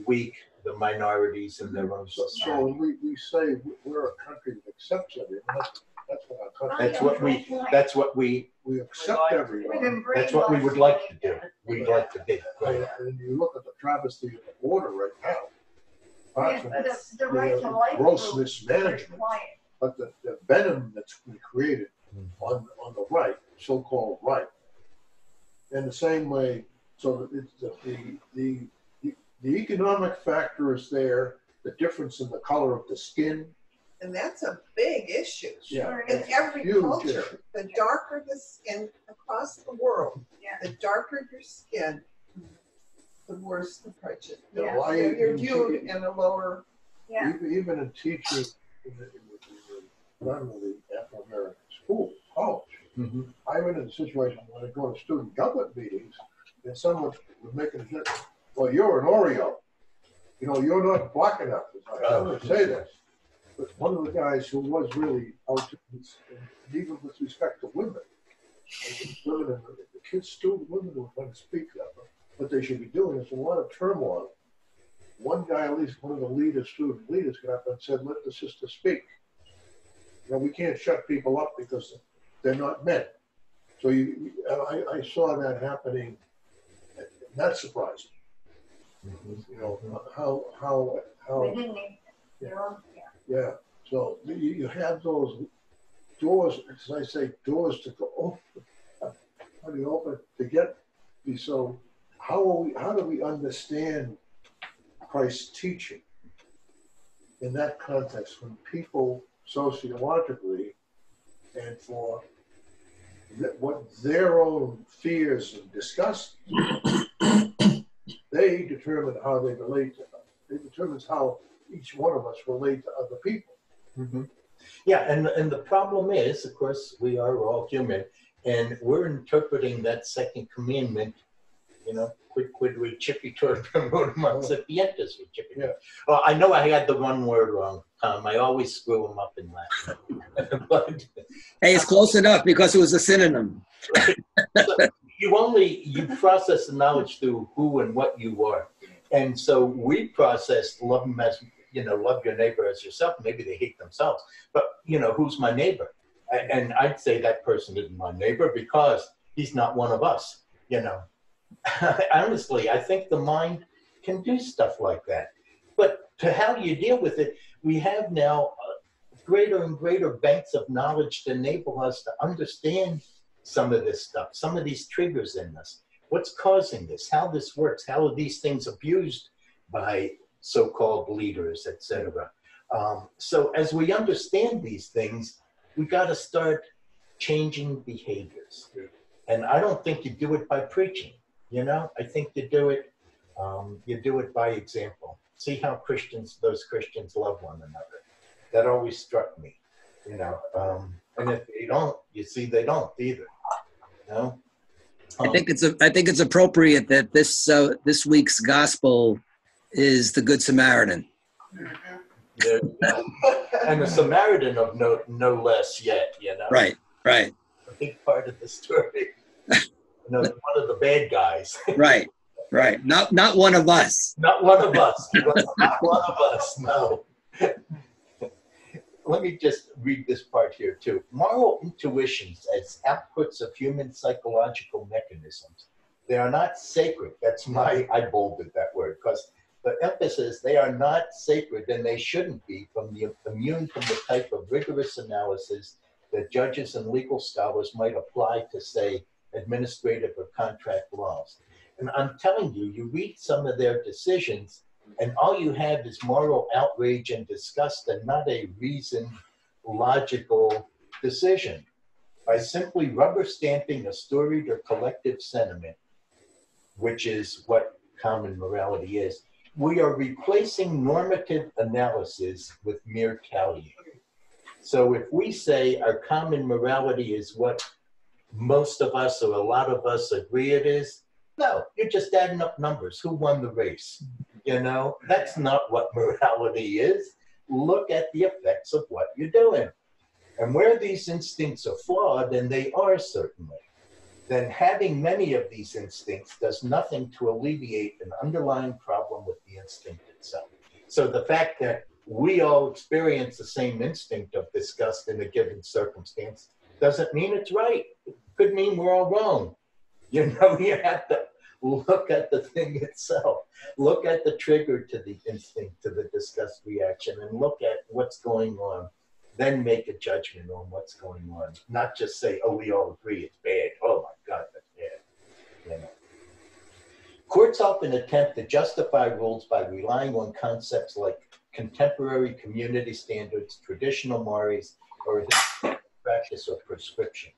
Speaker 1: weak, the minorities in their own society.
Speaker 3: So when we say we're a country that accepts everyone, that's what our country.
Speaker 1: That's what we
Speaker 3: accept everyone.
Speaker 1: That's what we would like to do. We'd like to be. Right.
Speaker 3: And you look at the travesty of the border right now.
Speaker 7: The right to life
Speaker 3: gross mismanagement, but the venom that's been created on the right, so-called right, in the same way. So it's the economic factor is there. The difference in the color of the skin
Speaker 6: And that's a big issue.
Speaker 3: Yeah.
Speaker 6: In every
Speaker 3: Huge
Speaker 6: culture,
Speaker 3: issue.
Speaker 6: the darker the skin across the world, the darker your skin, the worse the prejudice.
Speaker 3: Yeah. Well,
Speaker 6: You're viewed in a lower.
Speaker 7: Yeah.
Speaker 3: Even in teaching in the primarily Afro-American school, college, I've been in a situation when I go to student government meetings and someone would make a joke, well, you're an Oreo. You know, you're not black enough. I don't say this. But one of the guys who was really out, even with respect to women, women and the kids, student women who were trying to speak up, what they should be doing. There's a lot of turmoil. One guy, at least one of the leaders, student leaders, got up and said, let the sister speak. You know, we can't shut people up because they're not men. So I saw that happening. That surprised me. You know, how yeah. So you have those doors, as I say, doors to go open. How do you open to get these? So how do we understand Christ's teaching in that context when people sociologically and for what their own fears and disgust, they determine how they relate to us. It determines how each one of us relate to other people.
Speaker 1: Yeah, and the problem is, of course, we are all human, and we're interpreting that second commandment, you know, quid recipitur per modum sapientis recipitur. Well, I know I had the one word wrong, Tom. I always screw them up in Latin. But,
Speaker 9: hey, it's close enough because it was a synonym.
Speaker 1: Right. So you process the knowledge through who and what you are. And so we process love them as, you know, love your neighbor as yourself. Maybe they hate themselves, but, you know, who's my neighbor? And I'd say that person isn't my neighbor because he's not one of us, you know. Honestly, I think the mind can do stuff like that. But to how you deal with it, we have now greater and greater banks of knowledge to enable us to understand some of this stuff, some of these triggers in us. What's causing this? How this works? How are these things abused by so-called leaders, etc.? So as we understand these things, we got to start changing behaviors. And I don't think you do it by preaching. You know, I think you do it by example. See how those Christians love one another. That always struck me, you know. And if they don't, you see, they don't either. You know?
Speaker 9: I think it's appropriate that this week's gospel is the Good Samaritan.
Speaker 1: There you go. And the Samaritan of no less yet, you know.
Speaker 9: Right.
Speaker 1: A big part of the story. You know, one of the bad guys.
Speaker 9: Right. Not one of us.
Speaker 1: Not one of us. Not one of us. No. Let me just read this part here too. Moral intuitions as outputs of human psychological mechanisms. They are not sacred. I bolded that word because the emphasis, they are not sacred and they shouldn't be immune from the type of rigorous analysis that judges and legal scholars might apply to, say, administrative or contract laws. And I'm telling you, you read some of their decisions and all you have is moral outrage and disgust and not a reasoned, logical decision. By simply rubber stamping a storied or collective sentiment, which is what common morality is, we are replacing normative analysis with mere tallying. So if we say our common morality is what most of us or a lot of us agree it is, no, you're just adding up numbers. Who won the race? You know, that's not what morality is. Look at the effects of what you're doing. And where these instincts are flawed, and they are certainly, then having many of these instincts does nothing to alleviate an underlying problem with the instinct itself. So the fact that we all experience the same instinct of disgust in a given circumstance doesn't mean it's right. It could mean we're all wrong. You know, you have to look at the thing itself. Look at the trigger to the instinct, to the disgust reaction, and look at what's going on. Then make a judgment on what's going on. Not just say, oh, we all agree it's bad. Oh my God, that's bad. You know. Courts often attempt to justify rules by relying on concepts like contemporary community standards, traditional mores, or practice or prescription,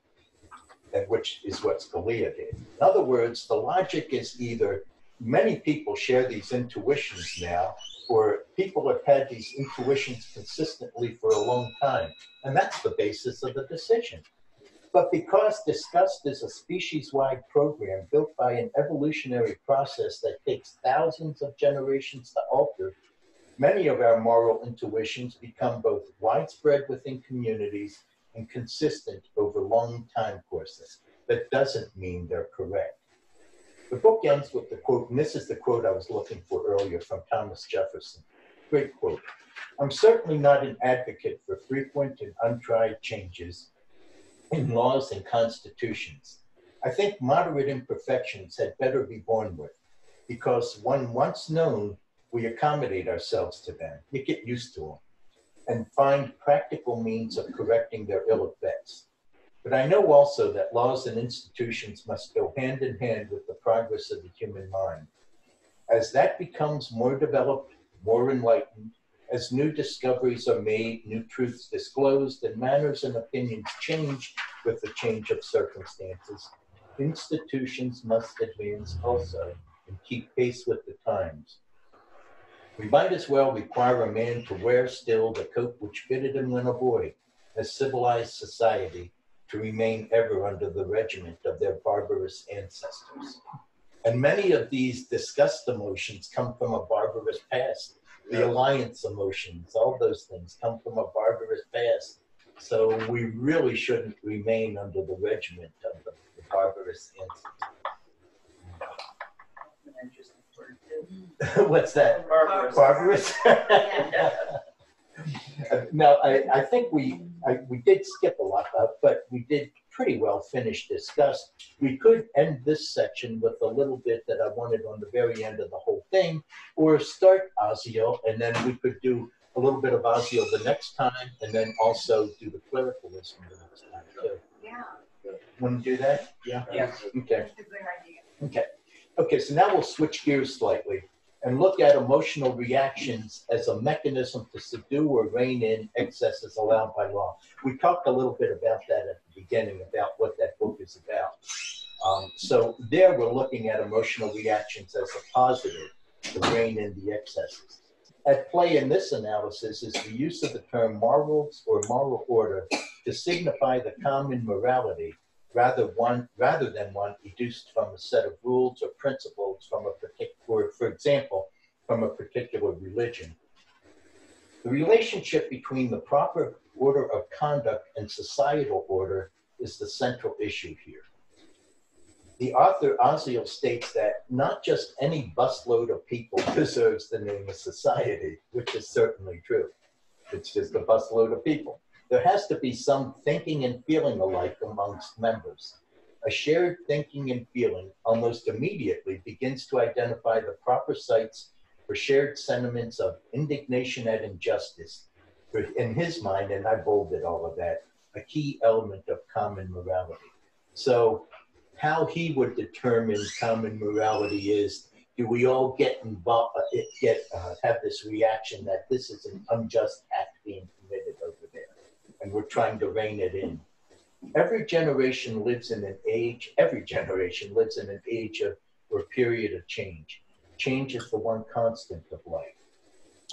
Speaker 1: and which is what Scalia did. In other words, the logic is either many people share these intuitions now, or people have had these intuitions consistently for a long time, and that's the basis of the decision. But because disgust is a species-wide program built by an evolutionary process that takes thousands of generations to alter, many of our moral intuitions become both widespread within communities and consistent over long time courses. That doesn't mean they're correct. The book ends with the quote, and this is the quote I was looking for earlier from Thomas Jefferson. Great quote. "I'm certainly not an advocate for frequent and untried changes in laws and constitutions. I think moderate imperfections had better be borne with, because when once known, we accommodate ourselves to them, we get used to them, and find practical means of correcting their ill effects. But I know also that laws and institutions must go hand in hand with the progress of the human mind. As that becomes more developed, more enlightened, as new discoveries are made, new truths disclosed, and manners and opinions change with the change of circumstances, institutions must advance also and keep pace with the times. We might as well require a man to wear still the coat which fitted him when a boy, as civilized society, to remain ever under the regiment of their barbarous ancestors." And many of these disgust emotions come from a barbarous past. The alliance emotions, all those things come from a barbarous past. So we really shouldn't remain under the regiment of the barbarous ancestors. What's that? Barbarous. Now, I think we did skip a lot, but we did pretty well finish discuss. We could end this section with a little bit that I wanted on the very end of the whole thing, or start Oziel, and then we could do a little bit of Oziel the next time, and then also do the clericalism the next time too.
Speaker 7: Yeah.
Speaker 1: Want to do that? Yeah?
Speaker 7: Yes.
Speaker 1: Okay.
Speaker 7: That's a good idea.
Speaker 1: Okay. Okay, so now we'll switch gears slightly and look at emotional reactions as a mechanism to subdue or rein in excesses allowed by law. We talked a little bit about that at the beginning, about what that book is about. So there we're looking at emotional reactions as a positive to rein in the excesses. At play in this analysis is the use of the term morals or moral order to signify the common morality rather than one deduced from a set of rules or principles from a particular, for example, from a particular religion. The relationship between the proper order of conduct and societal order is the central issue here. The author Oziel states that not just any busload of people deserves the name of society, which is certainly true. It's just a busload of people. There has to be some thinking and feeling alike amongst members. A shared thinking and feeling almost immediately begins to identify the proper sites for shared sentiments of indignation at injustice. In his mind, and I bolded all of that, a key element of common morality. So how he would determine common morality is, do we all get involved, have this reaction that this is an unjust act being committed over there, and we're trying to rein it in. Every generation lives in an age of, or period of change. Change is the one constant of life.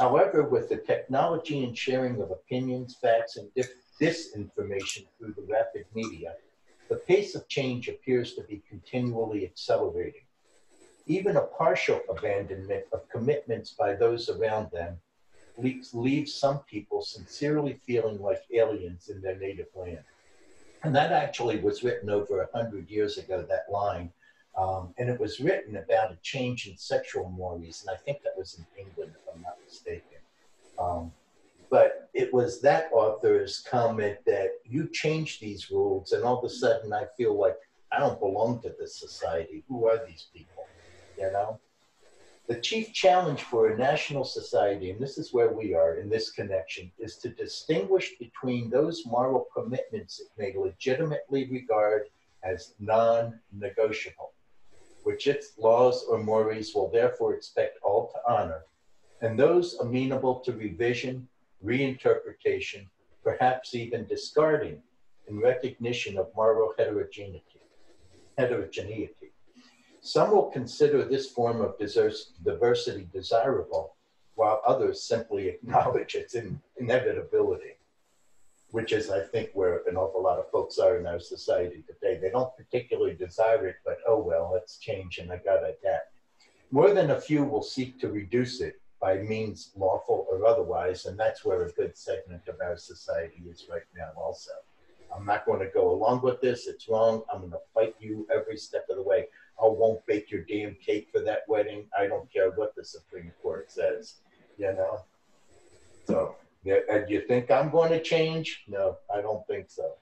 Speaker 1: However, with the technology and sharing of opinions, facts, and disinformation through the rapid media, the pace of change appears to be continually accelerating. Even a partial abandonment of commitments by those around them leaves some people sincerely feeling like aliens in their native land. And that actually was written over 100 years ago, that line. And it was written about a change in sexual mores, and I think that was in England, if I'm not mistaken. But it was that author's comment that you change these rules, and all of a sudden I feel like I don't belong to this society. Who are these people? You know? The chief challenge for a national society, and this is where we are in this connection, is to distinguish between those moral commitments it may legitimately regard as non-negotiable, which its laws or mores will therefore expect all to honor, and those amenable to revision, reinterpretation, perhaps even discarding in recognition of moral heterogeneity. Some will consider this form of diversity desirable, while others simply acknowledge its inevitability, which is, I think, where an awful lot of folks are in our society today. They don't particularly desire it, but oh well, let's change and I gotta adapt. More than a few will seek to reduce it by means lawful or otherwise, and that's where a good segment of our society is right now also. I'm not going to go along with this, it's wrong, I'm going to fight you every step of the way. I won't bake your damn cake for that wedding, I don't care what the Supreme Court says, you know? So, do you think I'm going to change? No, I don't think so.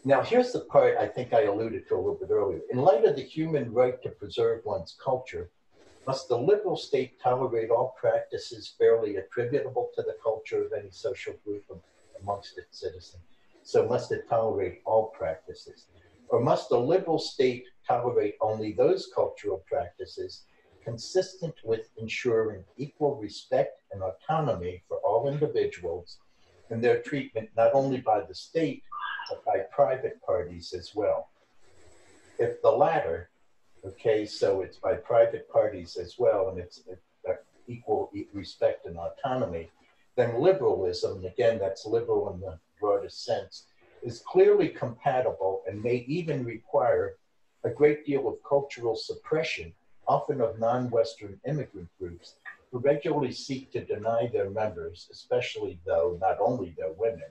Speaker 1: Now, here's the part I think I alluded to a little bit earlier. In light of the human right to preserve one's culture, must the liberal state tolerate all practices fairly attributable to the culture of any social group amongst its citizens? So must it tolerate all practices? Or must the liberal state tolerate only those cultural practices consistent with ensuring equal respect and autonomy for all individuals and their treatment not only by the state, but by private parties as well? If the latter, okay, so it's by private parties as well, and it's equal respect and autonomy, then liberalism, and again, that's liberal in the broadest sense, is clearly compatible and may even require a great deal of cultural suppression, often of non-Western immigrant groups, who regularly seek to deny their members, especially though not only their women,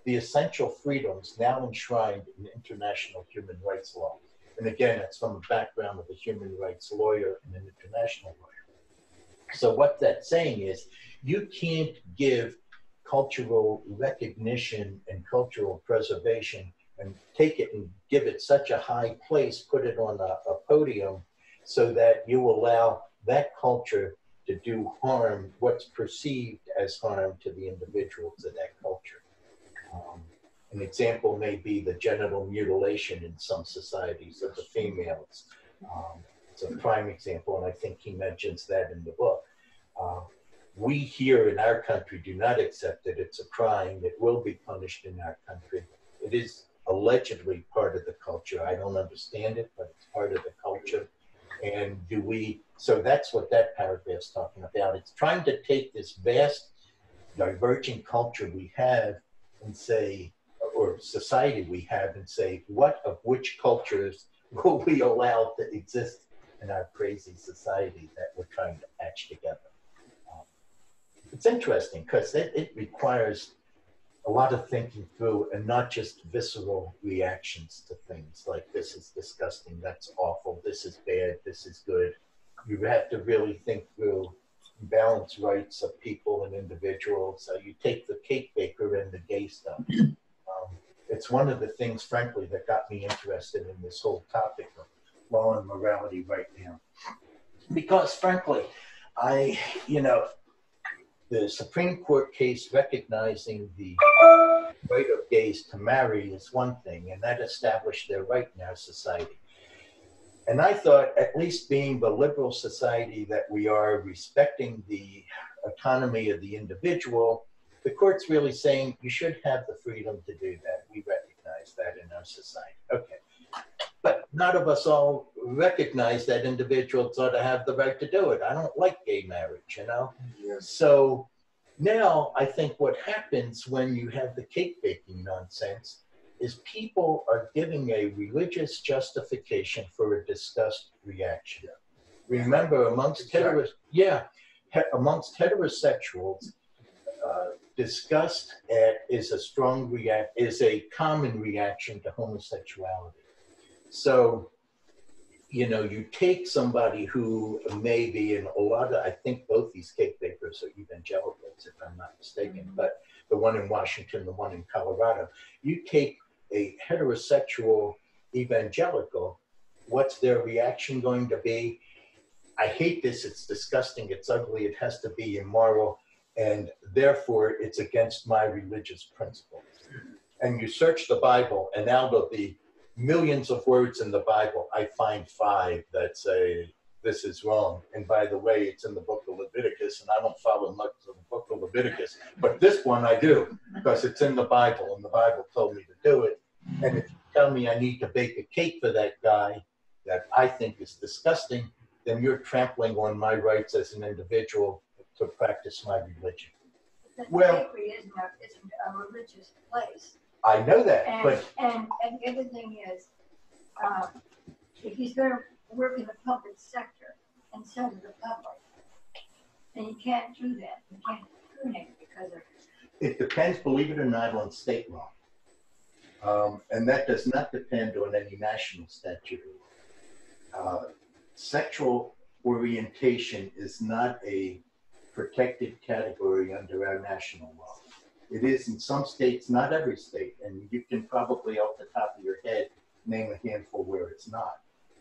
Speaker 1: the essential freedoms now enshrined in international human rights law. And again, it's from the background of a human rights lawyer and an international lawyer. So what that's saying is, you can't give cultural recognition and cultural preservation and take it and give it such a high place, put it on a podium, so that you allow that culture to do harm, what's perceived as harm to the individuals of that culture. An example may be the genital mutilation in some societies of the females. It's a prime example, and I think he mentions that in the book. We here in our country do not accept it. It's a crime. It will be punished in our country. It is allegedly part of the culture. I don't understand it, but it's part of the culture. And so that's what that paragraph's talking about. It's trying to take this vast diverging culture we have and say, or society we have, and say, what of which cultures will we allow to exist in our crazy society that we're trying to patch together? It's interesting because it requires a lot of thinking through and not just visceral reactions to things like this is disgusting, that's awful, this is bad, this is good. You have to really think through balance rights of people and individuals. You take the cake baker and the gay stuff. It's one of the things, frankly, that got me interested in this whole topic of law and morality right now. Because frankly, the Supreme Court case recognizing the right of gays to marry is one thing, and that established their right in our society. And I thought, at least being the liberal society that we are, respecting the autonomy of the individual, the court's really saying you should have the freedom to do that. We recognize that in our society. Okay. But none of us all recognize that individuals ought to have the right to do it. I don't like gay marriage, you know? Yes. So now I think what happens when you have the cake baking nonsense is people are giving a religious justification for a disgust reaction. Remember, amongst heterosexuals, disgust is a common reaction to homosexuality. So, you take somebody who may be in a lot of, I think both these cake bakers are evangelicals, if I'm not mistaken, but the one in Washington, the one in Colorado, you take a heterosexual evangelical, what's their reaction going to be? I hate this, it's disgusting, it's ugly, it has to be immoral, and therefore it's against my religious principles. And you search the Bible, and out of the millions of words in the Bible, I find 5 that say this is wrong. And by the way, it's in the book of Leviticus, and I don't follow much of the book of Leviticus, but this one I do, because it's in the Bible, and the Bible told me to do it. And if you tell me I need to bake a cake for that guy that I think is disgusting, then you're trampling on my rights as an individual to practice my religion.
Speaker 7: The
Speaker 1: Well,
Speaker 7: bakery isn't a religious place.
Speaker 1: I know that,
Speaker 7: And,
Speaker 1: but
Speaker 7: and the other thing is, if he's going to work in the public sector and sell to the public, then you can't do that. You can't discriminate because of.
Speaker 1: it depends, believe it or not, on state law. And that does not depend on any national statute. Sexual orientation is not a protected category under our national law. It is in some states, not every state, and you can probably off the top of your head name a handful where it's not.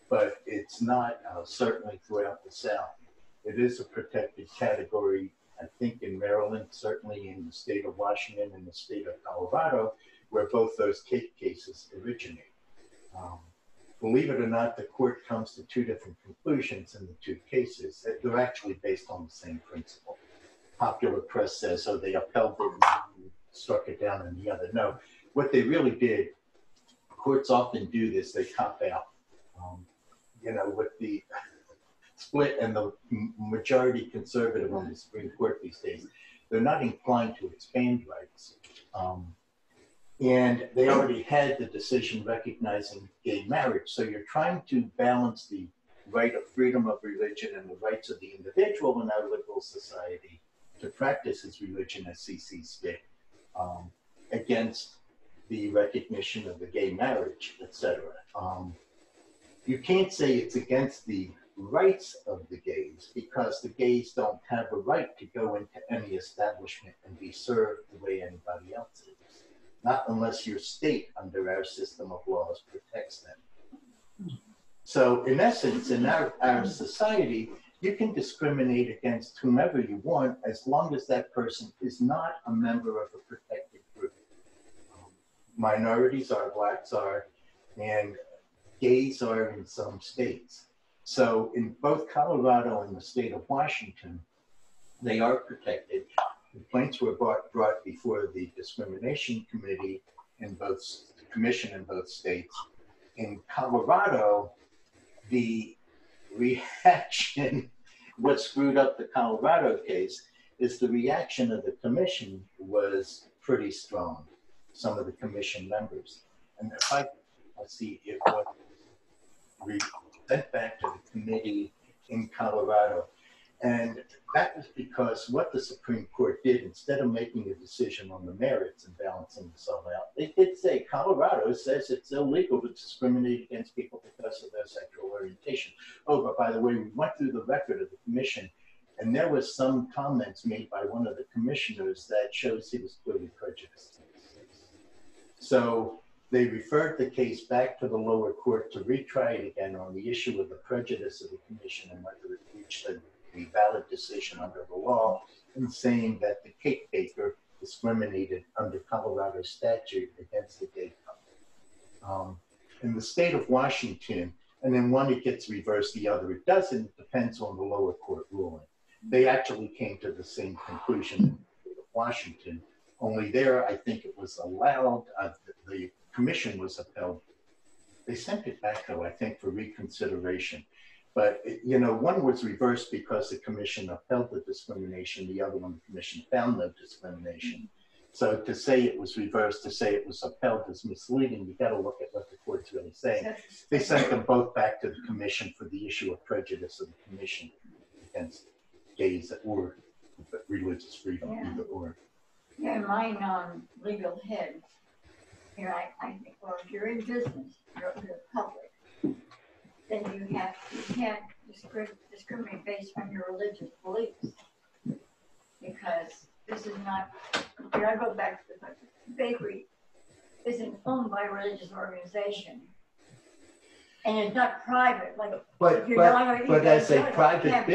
Speaker 1: But it's not certainly throughout the South. It is a protected category, I think in Maryland, certainly in the state of Washington and the state of Colorado, where both those cases originate. Believe it or not, the court comes to two different conclusions in the two cases. They're actually based on the same principle. Popular press says, oh, they upheld it and struck it down in the other. No, what they really did, courts often do this, they cop out. You know, with the split and the majority conservative on the Supreme Court these days, they're not inclined to expand rights. And they already had the decision recognizing gay marriage. So you're trying to balance the right of freedom of religion and the rights of the individual in our liberal society to practice his religion as he sees fit, against the recognition of the gay marriage, etc. You can't say it's against the rights of the gays because the gays don't have a right to go into any establishment and be served the way anybody else is. Not unless your state, under our system of laws, protects them. So in essence, in our society, you can discriminate against whomever you want as long as that person is not a member of a protected group. Minorities are, blacks are, and gays are in some states. So in both Colorado and the state of Washington, they are protected. Complaints were brought before the discrimination committee in both the commission in both states. In Colorado, the reaction, what screwed up the Colorado case is the reaction of the commission was pretty strong. Some of the commission members, and if let's see if what we sent back to the committee in Colorado. And that was because what the Supreme Court did, instead of making a decision on the merits and balancing this all out, they did say Colorado says it's illegal to discriminate against people because of their sexual orientation. Oh, but by the way, we went through the record of the commission, and there was some comments made by one of the commissioners that shows he was clearly prejudiced. So they referred the case back to the lower court to retry it again on the issue of the prejudice of the commission and whether it reached a valid decision under the law, and saying that the cake baker discriminated under Colorado statute against the gay couple. In the state of Washington, and then one it gets reversed, the other it doesn't, it depends on the lower court ruling. They actually came to the same conclusion in the state of Washington, only there I think it was allowed, the commission was upheld. They sent it back though, I think, for reconsideration. But, you know, one was reversed because the commission upheld the discrimination. The other one, the commission found no discrimination. So to say it was reversed, to say it was upheld is misleading. You got to look at what the court's really saying. They sent them both back to the commission for the issue of prejudice of the commission against gays or religious freedom, either or.
Speaker 7: Yeah, my non-legal head, here I think, well, if you're in business, you're public, then you can't discriminate based on your religious beliefs. Because this is not, here I go back to the bakery, isn't owned by a religious organization. And it's not private, like
Speaker 1: but as a private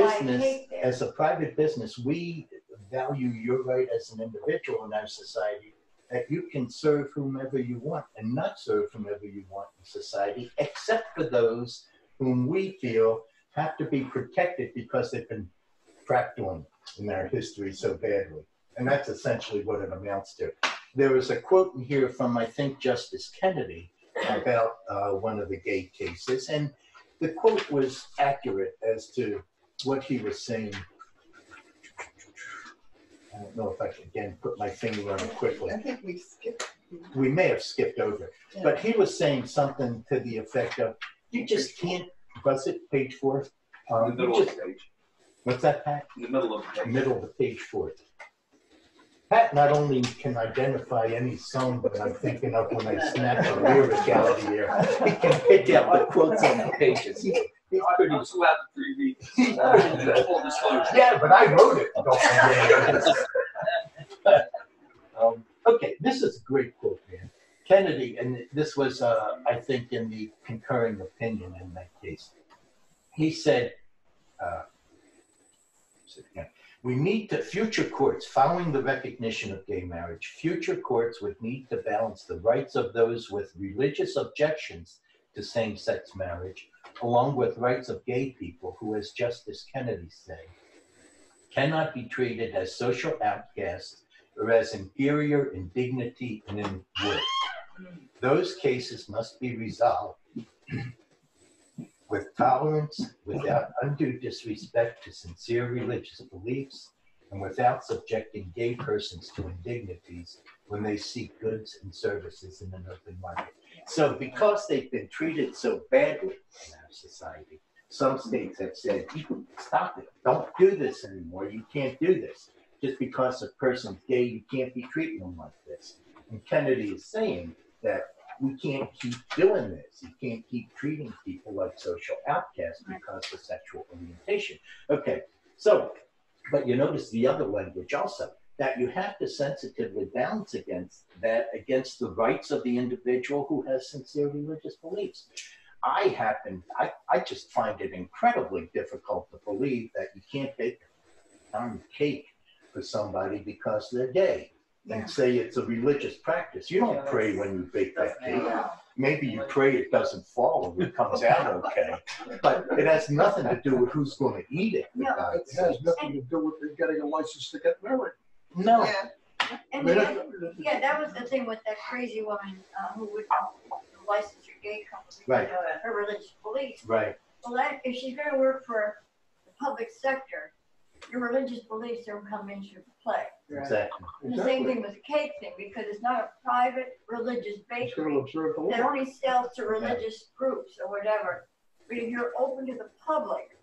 Speaker 1: business, we value your right as an individual in our society that you can serve whomever you want and not serve whomever you want in society, except for those whom we feel have to be protected because they've been fracturing in their history so badly. And that's essentially what it amounts to. There was a quote in here from, I think, Justice Kennedy about one of the gay cases. And the quote was accurate as to what he was saying. I don't know if I can, again, put my finger on it quickly.
Speaker 6: I think we skipped.
Speaker 1: We may have skipped over it.
Speaker 6: Yeah.
Speaker 1: But he was saying something to the effect of, you just can't, was it page 4?
Speaker 8: In the middle of the page.
Speaker 1: What's that, Pat?
Speaker 8: In the middle of the page.
Speaker 1: Middle of page 4. Pat not only can identify any song that I'm thinking of when I snatch a lyric out of the air, he can pick out the quotes on the pages. He's pretty.
Speaker 8: I was allowed to pre-read. Full disclosure.
Speaker 1: Yeah, but I wrote it. Okay, this is a great quote, man. Kennedy, and this was, I think, in the concurring opinion in that case. He said, we need to, future courts, following the recognition of gay marriage, future courts would need to balance the rights of those with religious objections to same-sex marriage, along with rights of gay people who, as Justice Kennedy said, cannot be treated as social outcasts or as inferior in dignity and in worth. Those cases must be resolved with tolerance, without undue disrespect to sincere religious beliefs, and without subjecting gay persons to indignities when they seek goods and services in an open market. So because they've been treated so badly in our society, some states have said, stop it, don't do this anymore, you can't do this. Just because a person's gay, you can't be treating them like this. And Kennedy is saying that we can't keep doing this. You can't keep treating people like social outcasts because of sexual orientation. Okay, so, but you notice the other language also, that you have to sensitively balance against that, against the rights of the individual who has sincere religious beliefs. I just find it incredibly difficult to believe that you can't bake a darn cake for somebody because they're gay. And say it's a religious practice. You don't pray when you bake that cake. Maybe you pray it doesn't fall and it comes out okay. But it has nothing to do with who's going to eat it.
Speaker 3: It has nothing to do with getting a license to get married.
Speaker 1: No.
Speaker 6: Yeah.
Speaker 7: And yeah, that was the thing with that crazy woman who would license her gay company,
Speaker 1: Right.
Speaker 7: Her religious beliefs.
Speaker 1: Right.
Speaker 7: Well, that, if she's going to work for the public sector, your religious beliefs don't come into play.
Speaker 1: Exactly.
Speaker 7: And the same thing with the cake thing, because it's not a private religious bakery
Speaker 3: That
Speaker 7: that only sells to religious groups or whatever. But if you're open to the public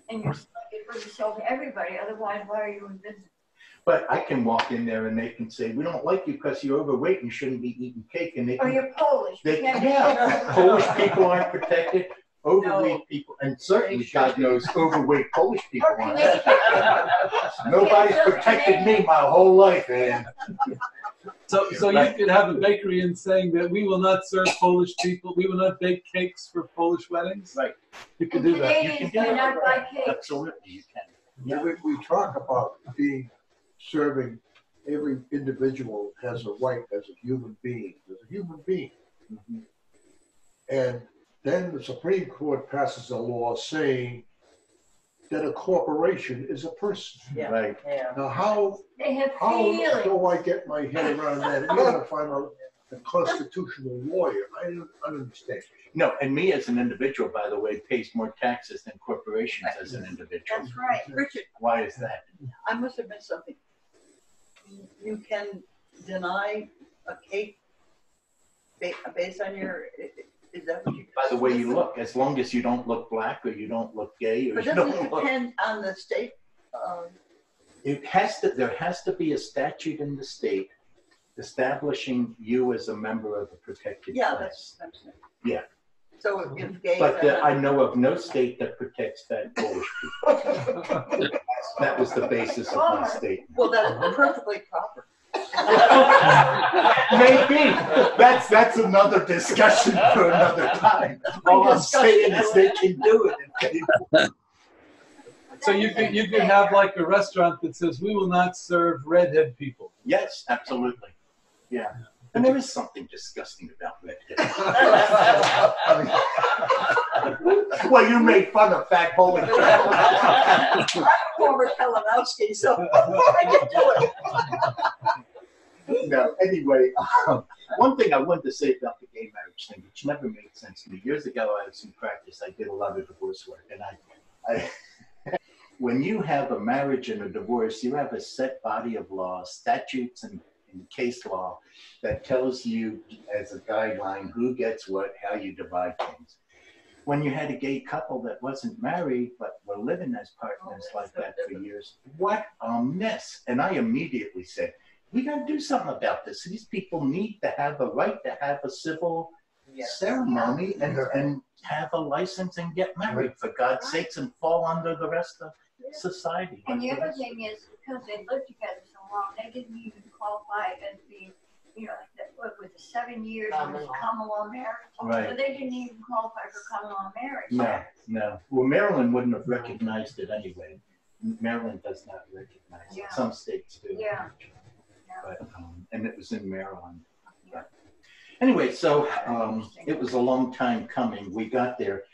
Speaker 7: and you're it really sell to everybody, otherwise why are you in business?
Speaker 1: But I can walk in there and they can say, we don't like you because you're overweight and you shouldn't be eating cake. And they
Speaker 7: Or you're Polish.
Speaker 1: Polish people aren't protected. Overweight people, and certainly God knows overweight Polish people aren't. Nobody's protected me my whole life, man.
Speaker 2: So you could have a bakery in saying that we will not serve Polish people, we will not bake cakes for Polish weddings.
Speaker 1: Right.
Speaker 2: You can do that.
Speaker 1: You can do
Speaker 7: not buy cakes.
Speaker 1: Absolutely, you can.
Speaker 3: Yeah, we talk about serving every individual has a right as a human being. Mm-hmm. And then the Supreme Court passes a law saying that a corporation is a person.
Speaker 11: Yeah.
Speaker 1: Right.
Speaker 11: Yeah.
Speaker 3: Now, how do I get my head around that? You gotta find a constitutional lawyer. I don't understand.
Speaker 1: No, and me as an individual, by the way, pays more taxes than corporations as an individual.
Speaker 5: That's right. Richard,
Speaker 1: Why is that?
Speaker 5: I must have missed something. You can deny a cake based on your, is that what you?
Speaker 1: By the way you look, as long as you don't look black or you don't look gay or
Speaker 5: But
Speaker 1: you
Speaker 5: doesn't
Speaker 1: don't
Speaker 5: it
Speaker 1: look.
Speaker 5: depend on the state?
Speaker 1: There has to be a statute in the state establishing you as a member of the protected
Speaker 5: Yeah,
Speaker 1: class.
Speaker 5: that's what I'm saying.
Speaker 1: Yeah.
Speaker 5: So if gay.
Speaker 1: But I know of no state that protects fat Polish people. That was the basis of my statement.
Speaker 5: Well, that's perfectly proper.
Speaker 1: Maybe. That's another discussion for another time. All I'm saying is they can do it.
Speaker 2: So you could have like a restaurant that says we will not serve redhead people.
Speaker 1: Yes, absolutely. Yeah. And there is something disgusting about redhead. Well, you made fun of Fat Holy.
Speaker 5: I'm a former Kalinowski, so I can do it.
Speaker 1: No, anyway, one thing I wanted to say about the gay marriage thing, which never made sense to me. Years ago, I was in practice. I did a lot of divorce work, and I when you have a marriage and a divorce, you have a set body of law, statutes, and case law that tells you as a guideline who gets what, how you divide things. When you had a gay couple that wasn't married but were living as partners like that for years, what a mess! And I immediately said, we got to do something about this. These people need to have a right to have a civil ceremony and have a license and get married, for God's sakes, and fall under the rest of society.
Speaker 7: And the other thing is, because they lived together so long, they didn't even qualify as being, you know, what was it, 7 years of common law marriage.
Speaker 1: Right.
Speaker 7: So they didn't even qualify for common law marriage.
Speaker 1: No. Well, Maryland wouldn't have recognized it anyway. Maryland does not recognize it. Some states do.
Speaker 7: Yeah.
Speaker 1: But, and it was in Maryland. But anyway, so it was a long time coming. We got there.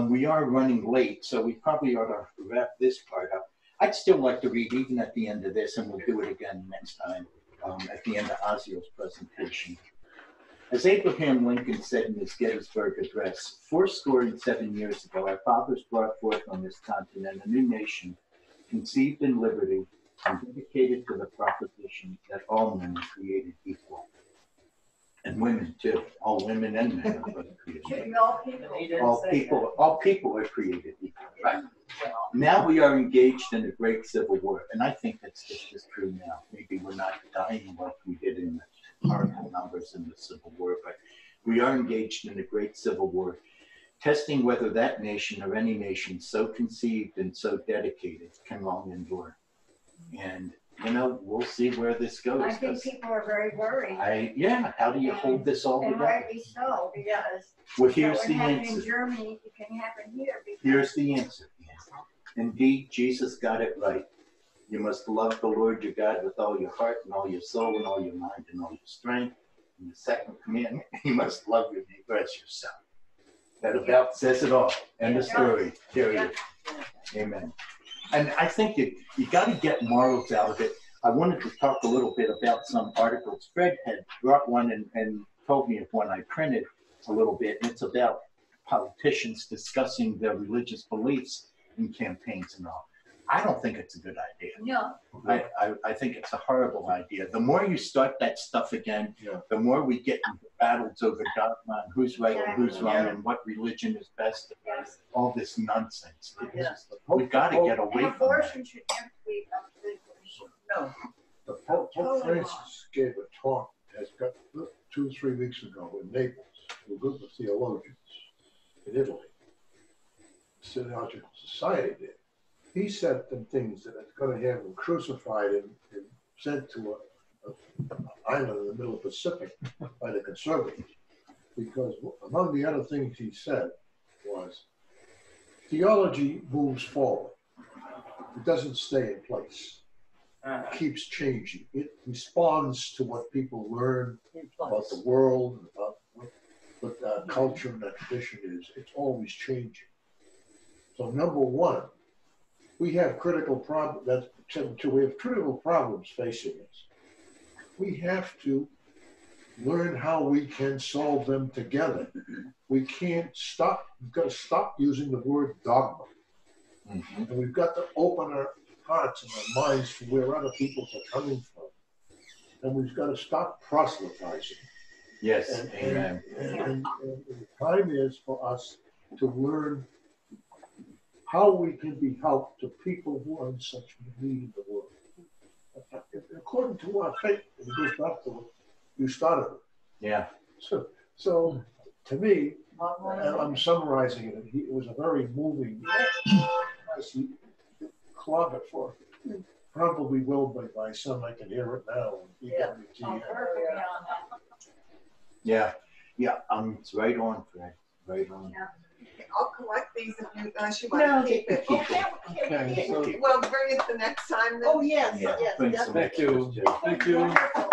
Speaker 1: We are running late, so we probably ought to wrap this part up. I'd still like to read even at the end of this, and we'll do it again next time at the end of Ozio's presentation. As Abraham Lincoln said in his Gettysburg Address, 7 years ago, our fathers brought forth on this continent a new nation, conceived in liberty and dedicated to the proposition that all men are created equal. And women too. All women and men are created equal. All people are created equal. Right. Now we are engaged in a great civil war, and I think that's just as true now. Maybe we're not dying like we did in the horrible numbers in the Civil War, but we are engaged in a great civil war, testing whether that nation or any nation so conceived and so dedicated can long endure. And you know, we'll see where this goes.
Speaker 7: I think people are very worried.
Speaker 1: How do you hold this all together?
Speaker 7: And rightly so, because
Speaker 1: well, here's the
Speaker 7: answer.
Speaker 1: answer.
Speaker 7: In Germany, it can happen here.
Speaker 1: Here's the answer. Indeed, Jesus got it right. You must love the Lord your God with all your heart and all your soul and all your mind and all your strength. And the second commandment, you must love your neighbor as yourself. That about says it all. End of story. Period. Amen. And I think you got to get morals out of it. I wanted to talk a little bit about some articles. Fred had brought one and told me of one I printed a little bit. And it's about politicians discussing their religious beliefs in campaigns and all. I don't think it's a good idea.
Speaker 7: No.
Speaker 1: I think it's a horrible idea. The more you start that stuff again, the more we get into battles over dogma and who's right and who's wrong and what religion is best. All this nonsense. We've got to get away from that.
Speaker 7: Abortion should never be a political issue.
Speaker 5: No.
Speaker 3: The Pope Francis gave a talk 2 or 3 weeks ago in Naples to a group of theologians in Italy. The Theological Society did. He said them things that it's going to have him crucified and sent to an island in the middle of the Pacific by the conservatives. Because among the other things he said was, theology moves forward. It doesn't stay in place. It keeps changing. It responds to what people learn about the world, about what culture and tradition is. It's always changing. So number one, we have critical problems. We have critical problems facing us. We have to learn how we can solve them together. We can't stop. We've got to stop using the word dogma, and we've got to open our hearts and our minds to where other people are coming from, and we've got to stop proselytizing.
Speaker 1: Yes,
Speaker 3: amen. And the time is for us to learn how we can be help to people who are in such need in the world. According to our faith, it goes back to what you started with.
Speaker 1: Yeah.
Speaker 3: So to me, I'm summarizing it, it was a very moving clobber for probably will by my son. I can hear it now.
Speaker 1: Yeah. It's right on, Fred. Right on.
Speaker 6: Yeah. I'll collect these unless you want to keep it.
Speaker 3: Okay, so
Speaker 6: Well, bring it the next time then.
Speaker 5: Oh, yes,
Speaker 1: Yeah,
Speaker 5: yes.
Speaker 1: bring some
Speaker 2: Thank you.
Speaker 1: extras, too.
Speaker 2: Thank you.
Speaker 5: Wonderful.